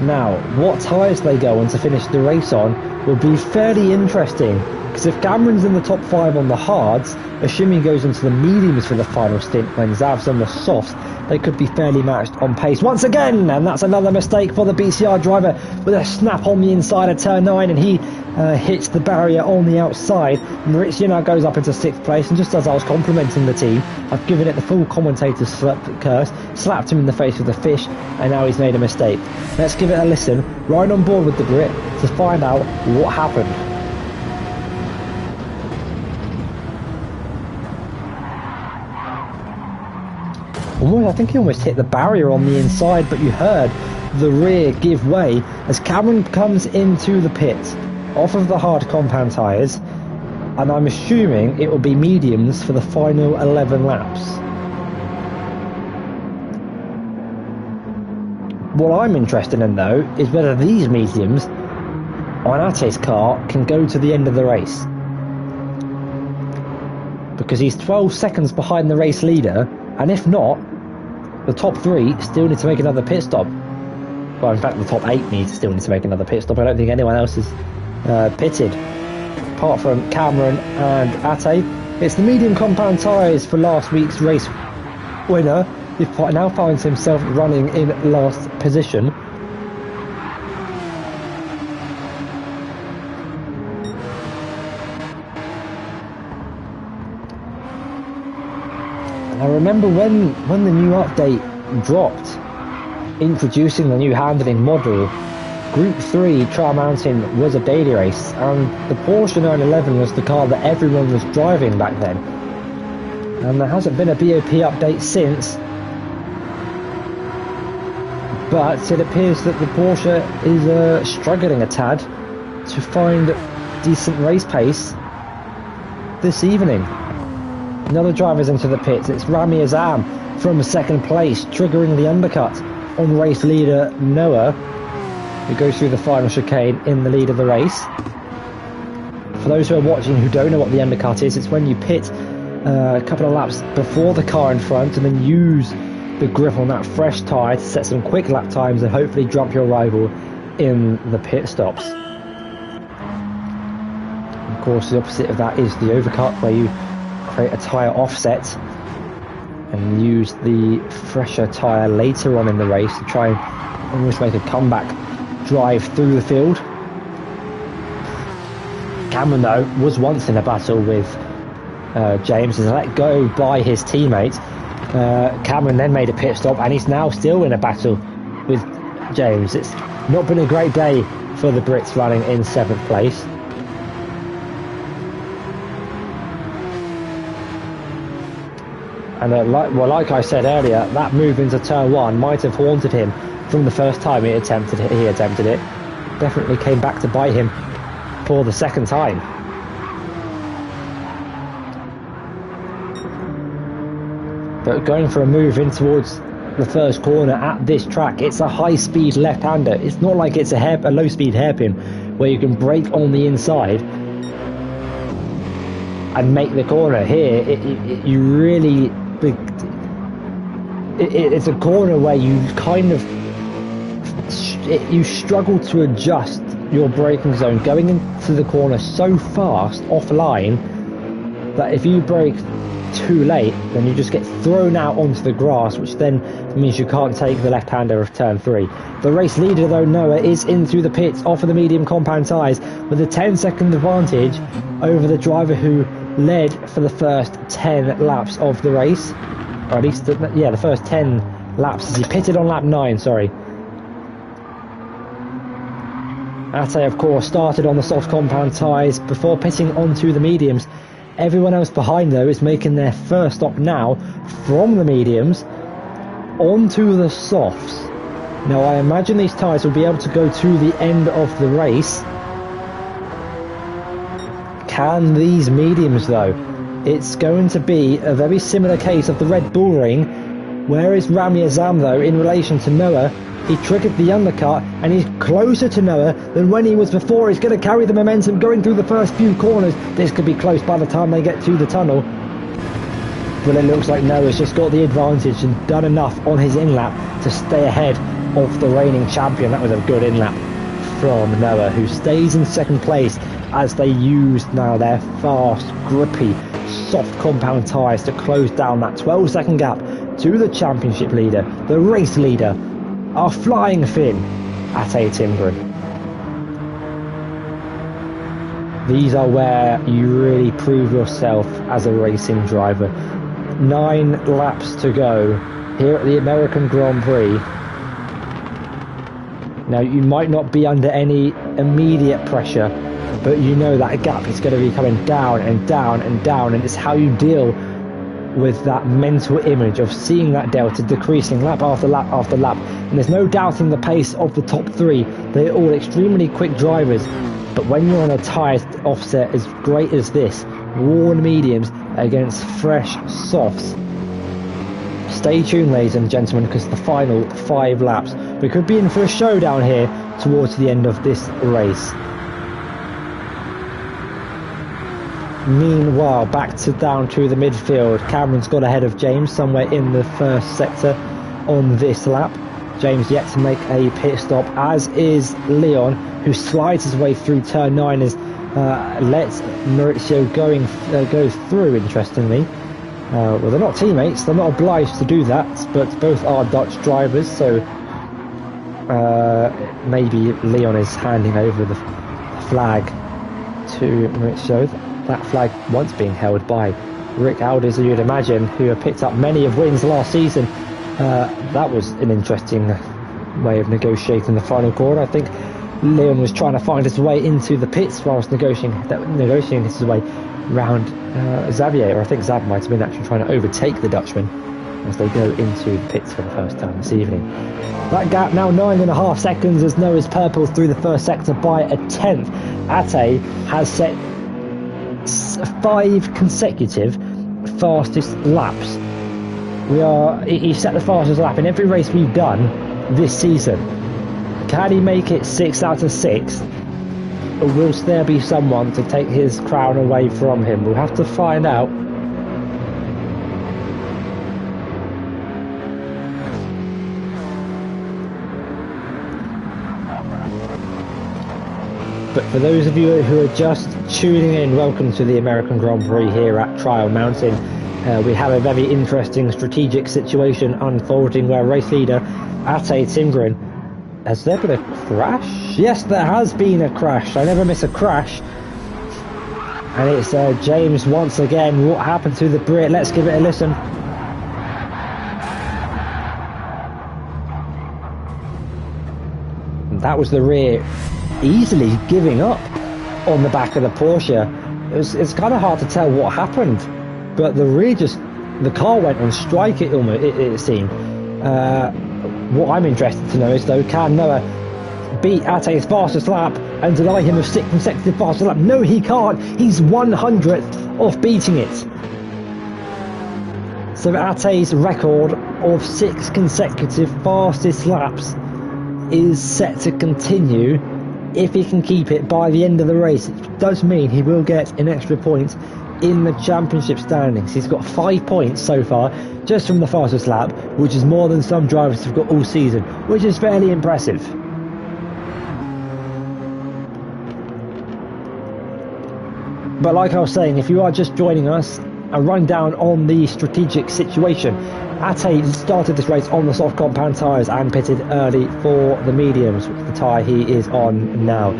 Now, what tyres they go on to finish the race on will be fairly interesting, because if Cameron's in the top 5 on the hards, assuming he goes into the mediums for the final stint when Zav's on the softs, they could be fairly matched on pace once again. And that's another mistake for the BCR driver with a snap on the inside of turn 9, and he hits the barrier on the outside. Maurizio now goes up into 6th place, and just as I was complimenting the team, I've given it the full commentator's curse, slapped him in the face with a fish, and now he's made a mistake. Let's give it a listen, right on board with the grit, to find out what happened. I think he almost hit the barrier on the inside, but you heard the rear give way as Cameron comes into the pit off of the hard compound tyres, and I'm assuming it will be mediums for the final 11 laps. What I'm interested in, though, is whether these mediums on Ate's car can go to the end of the race, because he's 12 seconds behind the race leader, and if not, the top 3 still need to make another pit stop. Well, in fact, the top 8 still need to make another pit stop. I don't think anyone else is pitted, apart from Cameron and Ate. It's the medium compound tyres for last week's race winner. He now finds himself running in last position. I remember when the new update dropped, introducing the new handling model, Group 3 Trial Mountain was a daily race, and the Porsche 911 was the car that everyone was driving back then. And there hasn't been a BOP update since, but it appears that the Porsche is struggling a tad to find decent race pace this evening. Another driver's into the pits. It's Rami Azam from second place, triggering the undercut on race leader Noah, who goes through the final chicane in the lead of the race. For those who are watching who don't know what the undercut is, it's when you pit a couple of laps before the car in front and then use the grip on that fresh tyre to set some quick lap times and hopefully jump your rival in the pit stops. Of course, the opposite of that is the overcut, where you create a tyre offset and use the fresher tyre later on in the race to try and almost make a comeback drive through the field. Cameron, though, was once in a battle with James, is let go by his teammate. Cameron then made a pit stop, and he's now still in a battle with James. It's not been a great day for the Brits running in 7th place. And like I said earlier, that move into turn 1 might have haunted him from the first time he attempted it. Definitely came back to bite him for the second time. But going for a move in towards the first corner at this track, it's a high-speed left-hander. It's not like it's a low-speed hairpin where you can brake on the inside and make the corner. Here, you really... It's a corner where you kind of... you struggle to adjust your braking zone going into the corner so fast offline that if you brake too late, then you just get thrown out onto the grass, which then means you can't take the left-hander of turn 3. The race leader, though, Noah, is in through the pits off of the medium compound tyres with a 10-second advantage over the driver who led for the first 10 laps of the race, or at least the first 10 laps as he pitted on lap 9. Sorry. Ate, of course, started on the soft compound tyres before pitting onto the mediums. Everyone else behind, though, is making their first stop now from the mediums onto the softs. Now, I imagine these tyres will be able to go to the end of the race. Can these mediums, though? It's going to be a very similar case of the Red Bull Ring. Where is Rami Azam, though, in relation to Noah? He triggered the undercut, and he's closer to Noah than when he was before. He's going to carry the momentum going through the first few corners. This could be close by the time they get to the tunnel. But it looks like Noah's just got the advantage and done enough on his in-lap to stay ahead of the reigning champion. That was a good in-lap from Noah, who stays in second place as they use now their fast, grippy, soft compound tyres to close down that 12-second gap to the championship leader, the race leader, our flying Finn, Ate Timgren. These are where you really prove yourself as a racing driver. 9 laps to go here at the American Grand Prix. Now, you might not be under any immediate pressure, but you know that gap is going to be coming down and down and down, and it's how you deal with that mental image of seeing that delta decreasing lap after lap after lap. And there's no doubting the pace of the top 3. They're all extremely quick drivers, but when you're on a tyre offset as great as this, worn mediums against fresh softs, stay tuned, ladies and gentlemen, because the final 5 laps, we could be in for a showdown here towards the end of this race. Meanwhile, down to the midfield. Cameron's got ahead of James somewhere in the first sector on this lap. James yet to make a pit stop, as is Leon, who slides his way through turn 9 as lets Maurizio go through, interestingly. Well, they're not teammates, they're not obliged to do that, but both are Dutch drivers, so maybe Leon is handing over the flag to Maurizio. That flag once being held by Rick Aldis, as you'd imagine, who have picked up many of wins last season. That was an interesting way of negotiating the final corner. I think Leon was trying to find his way into the pits whilst negotiating his way round Xavier, or I think Xav might have been actually trying to overtake the Dutchman as they go into the pits for the first time this evening. That gap now 9.5 seconds as Noah's purple through the first sector by a tenth. Ate has set 5 consecutive fastest laps. He set the fastest lap in every race we've done this season. Can he make it 6 out of 6? Or will there be someone to take his crown away from him? We'll have to find out. But for those of you who are just tuning in, welcome to the American Grand Prix here at Trial Mountain. We have a very interesting strategic situation unfolding where race leader Ate Timgren. Has there been a crash? Yes, there has been a crash. I never miss a crash. And it's James once again. What happened to the Brit? Let's give it a listen. And that was the rear easily giving up on the back of the Porsche. It's kind of hard to tell what happened, but the car went on strike, it seemed. What I'm interested to know is, though, can Noah beat Ate's fastest lap and deny him of 6 consecutive fastest lap? No, he can't. He's 100th off beating it. So Ate's record of 6 consecutive fastest laps is set to continue if he can keep it by the end of the race. It does mean he will get an extra point in the championship standings. He's got 5 points so far just from the fastest lap, which is more than some drivers have got all season, which is fairly impressive. But like I was saying, if you are just joining us, a rundown on the strategic situation. Ate started this race on the soft compound tyres and pitted early for the mediums, which is the tyre he is on now.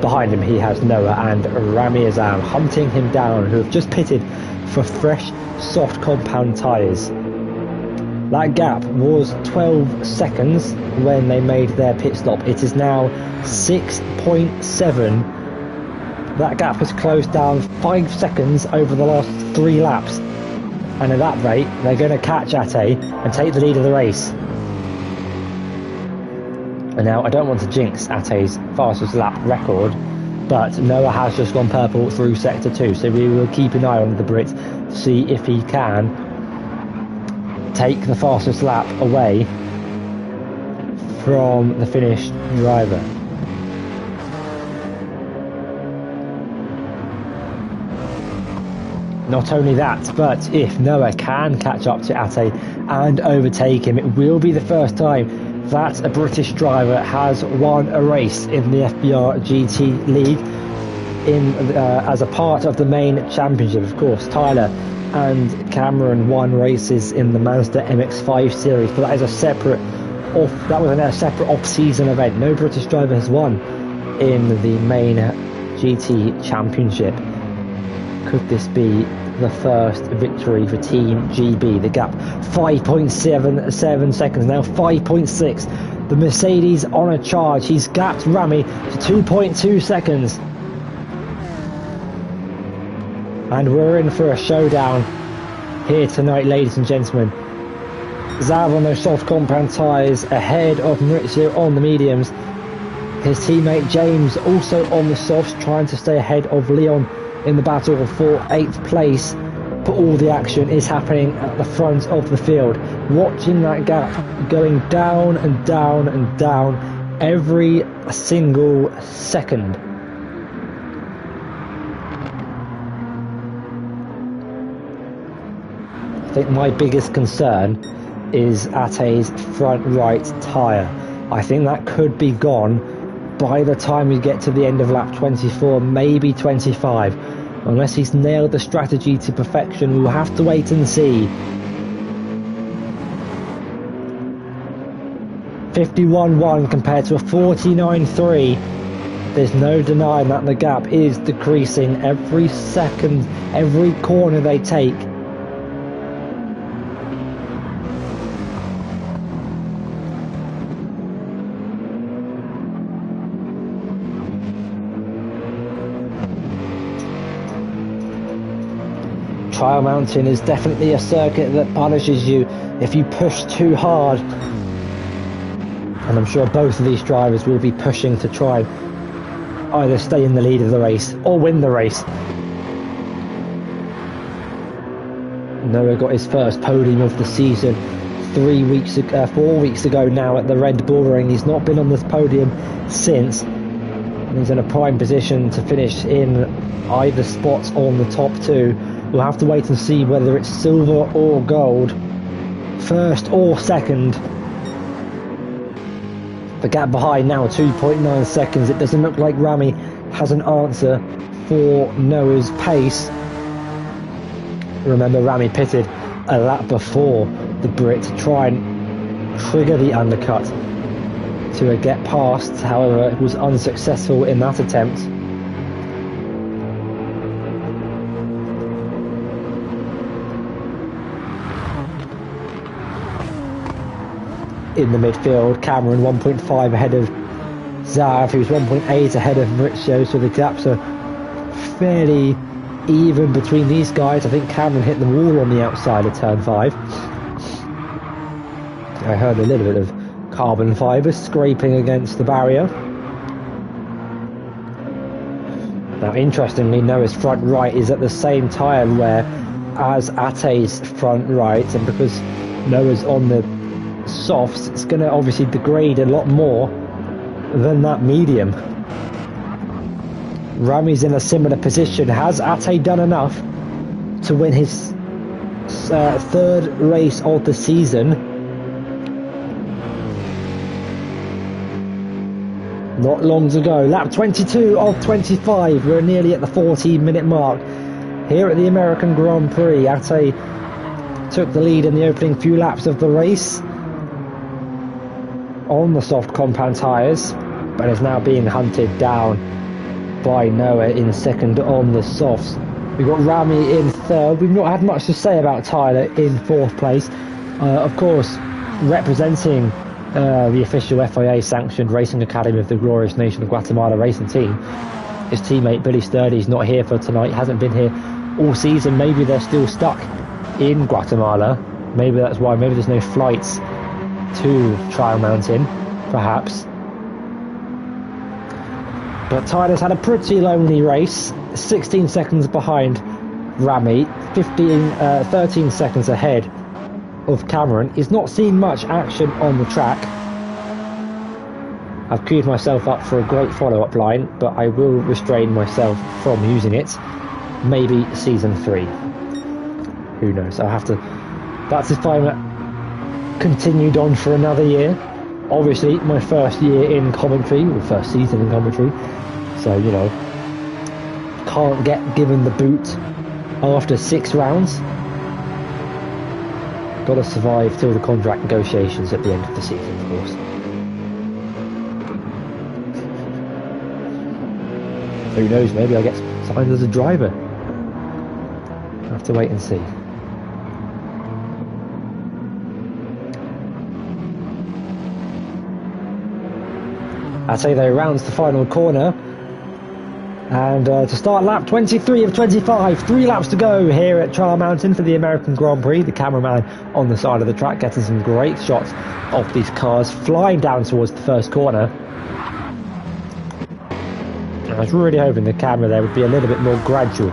Behind him he has Noah and Rami Azam hunting him down, who have just pitted for fresh soft compound tyres. That gap was 12 seconds when they made their pit stop. It is now 6.7. That gap has closed down 5 seconds over the last 3 laps. And at that rate, they're going to catch Ate and take the lead of the race. And now, I don't want to jinx Ate's fastest lap record, but Noah has just gone purple through Sector 2, so we will keep an eye on the Brit to see if he can take the fastest lap away from the finished driver. Not only that, but if Noah can catch up to Ate and overtake him, it will be the first time that a British driver has won a race in the FVR GT League as a part of the main championship. Of course, Tyler and Cameron won races in the Mazda MX-5 series, but that is a separate off-season event. No British driver has won in the main GT championship. Could this be the first victory for Team GB? The gap 5.77 seconds now, 5.6. The Mercedes on a charge. He's gapped Rami to 2.2 seconds. And we're in for a showdown here tonight, ladies and gentlemen. Zav on those soft compound tyres ahead of Maurizio on the mediums. His teammate James also on the softs, trying to stay ahead of Leon in the battle for 8th place, but all the action is happening at the front of the field. Watching that gap going down and down and down every single second. I think my biggest concern is Ate's front right tyre. I think that could be gone by the time we get to the end of lap 24, maybe 25. Unless he's nailed the strategy to perfection, we'll have to wait and see. 51.1 compared to a 49.3. There's no denying that the gap is decreasing every second, every corner they take. Trial Mountain is definitely a circuit that punishes you if you push too hard. And I'm sure both of these drivers will be pushing to try and either stay in the lead of the race or win the race. Noah got his first podium of the season 4 weeks ago now at the Red Bull Ring. He's not been on this podium since. And he's in a prime position to finish in either spots on the top two. We'll have to wait and see whether it's silver or gold, first or second. The gap behind now 2.9 seconds. It doesn't look like Rami has an answer for Noah's pace. Remember, Rami pitted a lap before the Brit to try and trigger the undercut to get past. However, it was unsuccessful in that attempt. In the midfield, Cameron 1.5 ahead of Zav, who's 1.8 ahead of Maurizio, so the gaps are fairly even between these guys. I think Cameron hit the wall on the outside of turn 5. I heard a little bit of carbon fibre scraping against the barrier. Now, interestingly, Noah's front right is at the same tyre wear as Ate's front right, and because Noah's on the softs, it's going to obviously degrade a lot more than that medium. Rami's in a similar position. Has Ate done enough to win his third race of the season? Not long to go. Lap 22 of 25. We're nearly at the 14-minute mark here at the American Grand Prix. Ate took the lead in the opening few laps of the race on the soft compound tyres, but is now being hunted down by Noah in second on the softs. We've got Rami in third. We've not had much to say about Tyler in fourth place. Of course, representing the official FIA sanctioned Racing Academy of the Glorious Nation of Guatemala racing team, his teammate Billy Sturdy's not here for tonight, hasn't been here all season. Maybe they're still stuck in Guatemala. Maybe that's why. Maybe there's no flights to Trial Mountain, perhaps. But Tyler's had a pretty lonely race, 16 seconds behind Rami, 13 seconds ahead of Cameron. He's not seen much action on the track. I've queued myself up for a great follow-up line, but I will restrain myself from using it. Maybe season 3. Who knows? I'll have to... That's if I'm continued on for another year. Obviously, my first year in commentary, or first season in commentary, so, you know, can't get given the boot after 6 rounds. Got to survive till the contract negotiations at the end of the season, of course. Who knows, maybe I'll get signed as a driver. I'll have to wait and see. I'd say they rounds the final corner, and to start lap 23 of 25, 3 laps to go here at Trial Mountain for the American Grand Prix. The cameraman on the side of the track getting some great shots of these cars flying down towards the first corner. I was really hoping the camera there would be a little bit more gradual,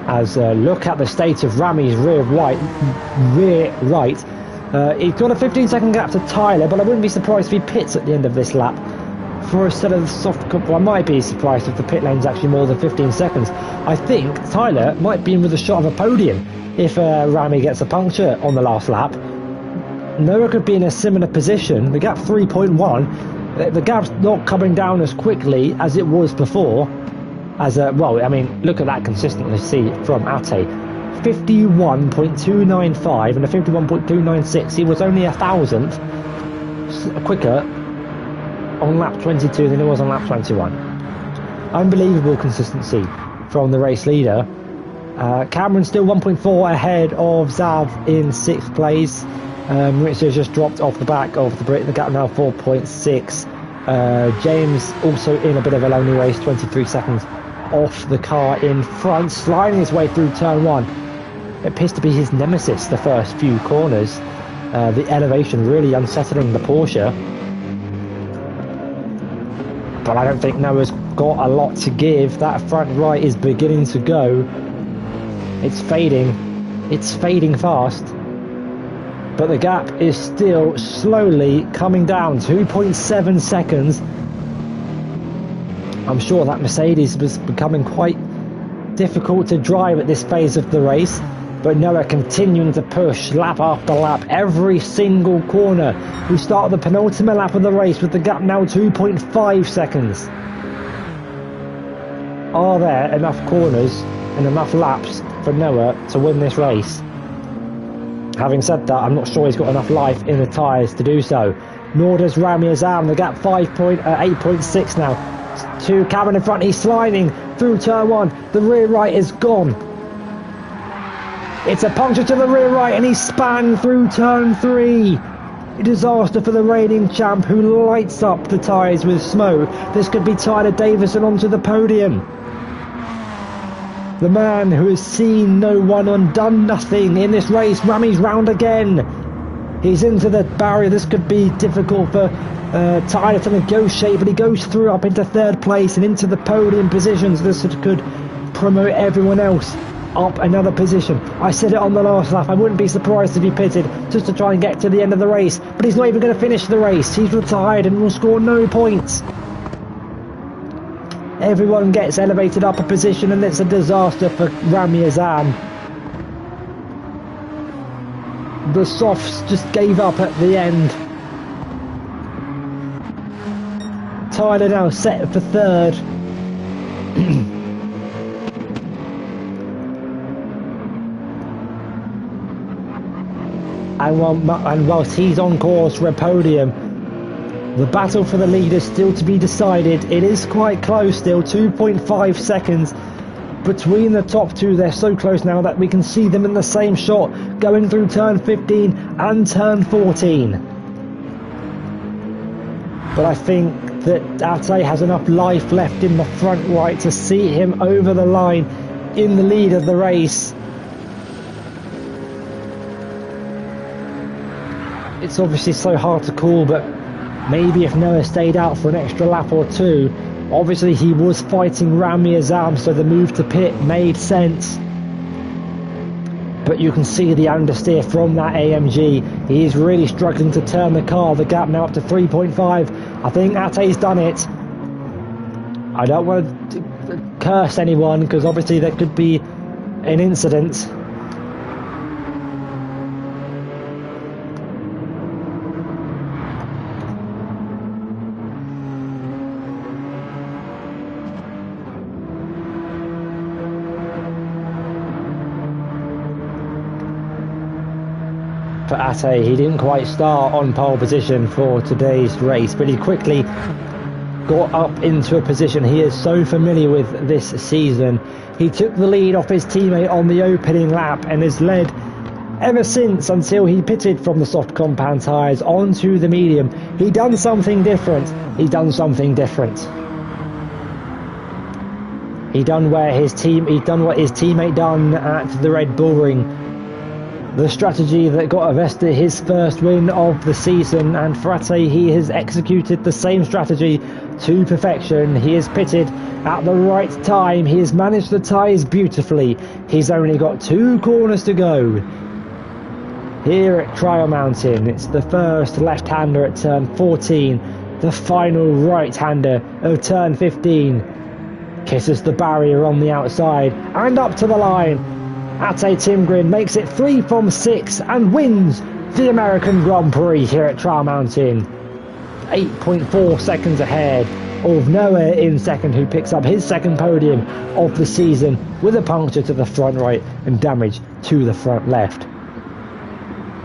as look at the state of Rami's rear right. He's got a 15-second gap to Tyler, but I wouldn't be surprised if he pits at the end of this lap. For a set of soft couple, I might be surprised if the pit lane's actually more than 15 seconds. I think Tyler might be in with a shot of a podium if Rami gets a puncture on the last lap. Noah could be in a similar position. The gap 3.1. The gap's not coming down as quickly as it was before. Well, I mean, look at that consistency from Ate. 51.295 and a 51.296. He was only 1,000th quicker on lap 22 than it was on lap 21. Unbelievable consistency from the race leader. Cameron still 1.4 ahead of Zav in 6th place. Maurizio just dropped off the back of the Brit. The gap now 4.6. James also in a bit of a lonely race, 23 seconds off the car in front, sliding his way through turn 1. It appears to be his nemesis the first few corners. The elevation really unsettling the Porsche. But I don't think Noah's got a lot to give. That front right is beginning to go. It's fading. It's fading fast. But the gap is still slowly coming down. 2.7 seconds. I'm sure that Mercedes was becoming quite difficult to drive at this phase of the race. But Noah continuing to push lap after lap, every single corner. We start the penultimate lap of the race with the gap now 2.5 seconds. Are there enough corners and enough laps for Noah to win this race? Having said that, I'm not sure he's got enough life in the tyres to do so. Nor does Rami Azam. The gap 8.6 now. To Cameron in front, he's sliding through turn 1. The rear right is gone. It's a puncture to the rear right and he's spun through turn 3. A disaster for the reigning champ who lights up the tyres with smoke. This could be Tyler Davison onto the podium. The man who has seen no one and done nothing in this race. Rami's round again. He's into the barrier. This could be difficult for Tyler to negotiate, but he goes through up into 3rd place and into the podium positions. This could promote everyone else up another position. I said it on the last lap, I wouldn't be surprised if he pitted just to try and get to the end of the race, but he's not even going to finish the race. He's retired and will score no points. Everyone gets elevated up a position and it's a disaster for Rami Azam. The softs just gave up at the end. Tyler now set for 3rd. And whilst he's on course for a podium, the battle for the lead is still to be decided. It is quite close still, 2.5 seconds between the top two. They're so close now that we can see them in the same shot going through turn 15 and turn 14. But I think that Ate has enough life left in the front right to see him over the line in the lead of the race. It's obviously so hard to call, but maybe if Noah stayed out for an extra lap or two. Obviously he was fighting Rami Azam, so the move to pit made sense. But you can see the understeer from that AMG. He is really struggling to turn the car. The gap now up to 3.5. I think Ate's done it. I don't want to curse anyone because obviously there could be an incident. For Ate, he didn't quite start on pole position for today's race, but he quickly got up into a position he is so familiar with this season. He took the lead off his teammate on the opening lap and has led ever since until he pitted from the soft compound tyres onto the medium. He done something different. He done something different. He done what his teammate done at the Red Bull Ring. The strategy that got Avesta his first win of the season, and for Ate, he has executed the same strategy to perfection. He has pitted at the right time. He has managed the tyres beautifully. He's only got 2 corners to go. Here at Trial Mountain, it's the first left-hander at turn 14, the final right-hander of turn 15. Kisses the barrier on the outside and up to the line. Ate Timgren makes it 3 from 6 and wins the American Grand Prix here at Trial Mountain. 8.4 seconds ahead of Noah in second, who picks up his second podium of the season with a puncture to the front right and damage to the front left.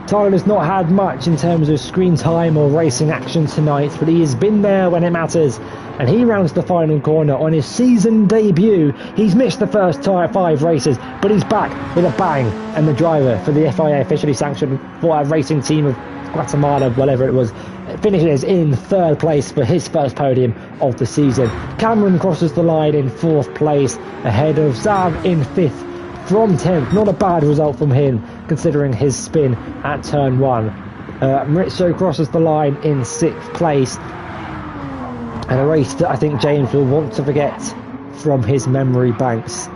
Tyler's not had much in terms of screen time or racing action tonight, but he has been there when it matters, and he rounds the final corner on his season debut. He's missed the first 5 races, but he's back with a bang, and the driver for the FIA officially sanctioned for a racing team of Guatemala, whatever it was, finishes in 3rd place for his first podium of the season. Cameron crosses the line in 4th place ahead of Zav in 5th from 10th. Not a bad result from him, considering his spin at turn 1. Maurizio crosses the line in 6th place. And a race that I think James will want to forget from his memory banks.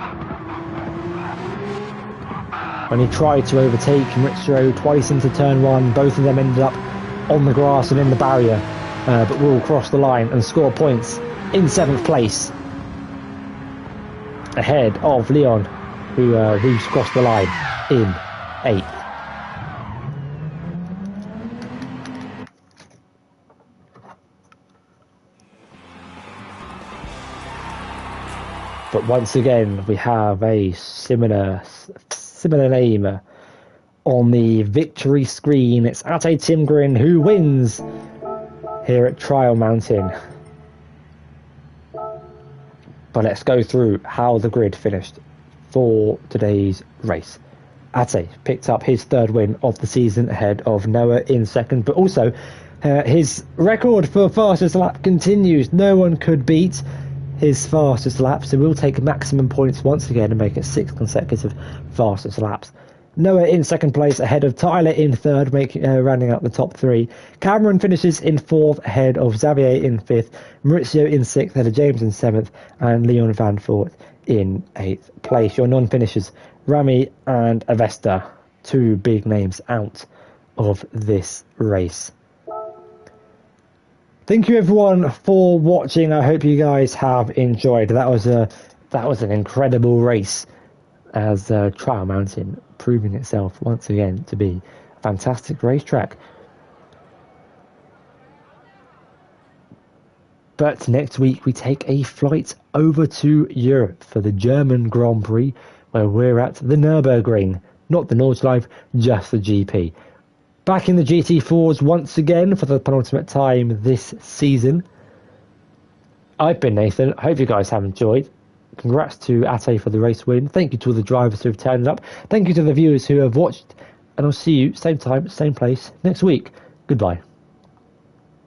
When he tried to overtake Maurizio twice into turn 1, both of them ended up on the grass and in the barrier. But will cross the line and score points in 7th place. Ahead of Leon, who's crossed the line in 8th. But once again, we have a similar name on the victory screen. It's Ate Timgren who wins here at Trial Mountain. But let's go through how the grid finished for today's race. Ate picked up his 3rd win of the season ahead of Noah in 2nd, but also his record for fastest lap continues. No one could beat his fastest lap, so we'll take maximum points once again and make it 6 consecutive fastest laps. Noah in 2nd place ahead of Tyler in 3rd, rounding out the top 3. Cameron finishes in 4th ahead of Xavier in 5th. Maurizio in 6th ahead of James in 7th, and Leon Van Voort in 8th place. Your non-finishers, Rami and Avesta, 2 big names out of this race. Thank you everyone for watching. I hope you guys have enjoyed. That was an incredible race, as Trial Mountain proving itself once again to be a fantastic racetrack. But next week we take a flight over to Europe for the German Grand Prix, where we're at the Nürburgring, not the Nordschleife, just the GP. Back in the GT4s once again for the penultimate time this season. I've been Nathan. I hope you guys have enjoyed. Congrats to Ate for the race win. Thank you to all the drivers who have turned up. Thank you to the viewers who have watched. And I'll see you same time, same place next week. Goodbye.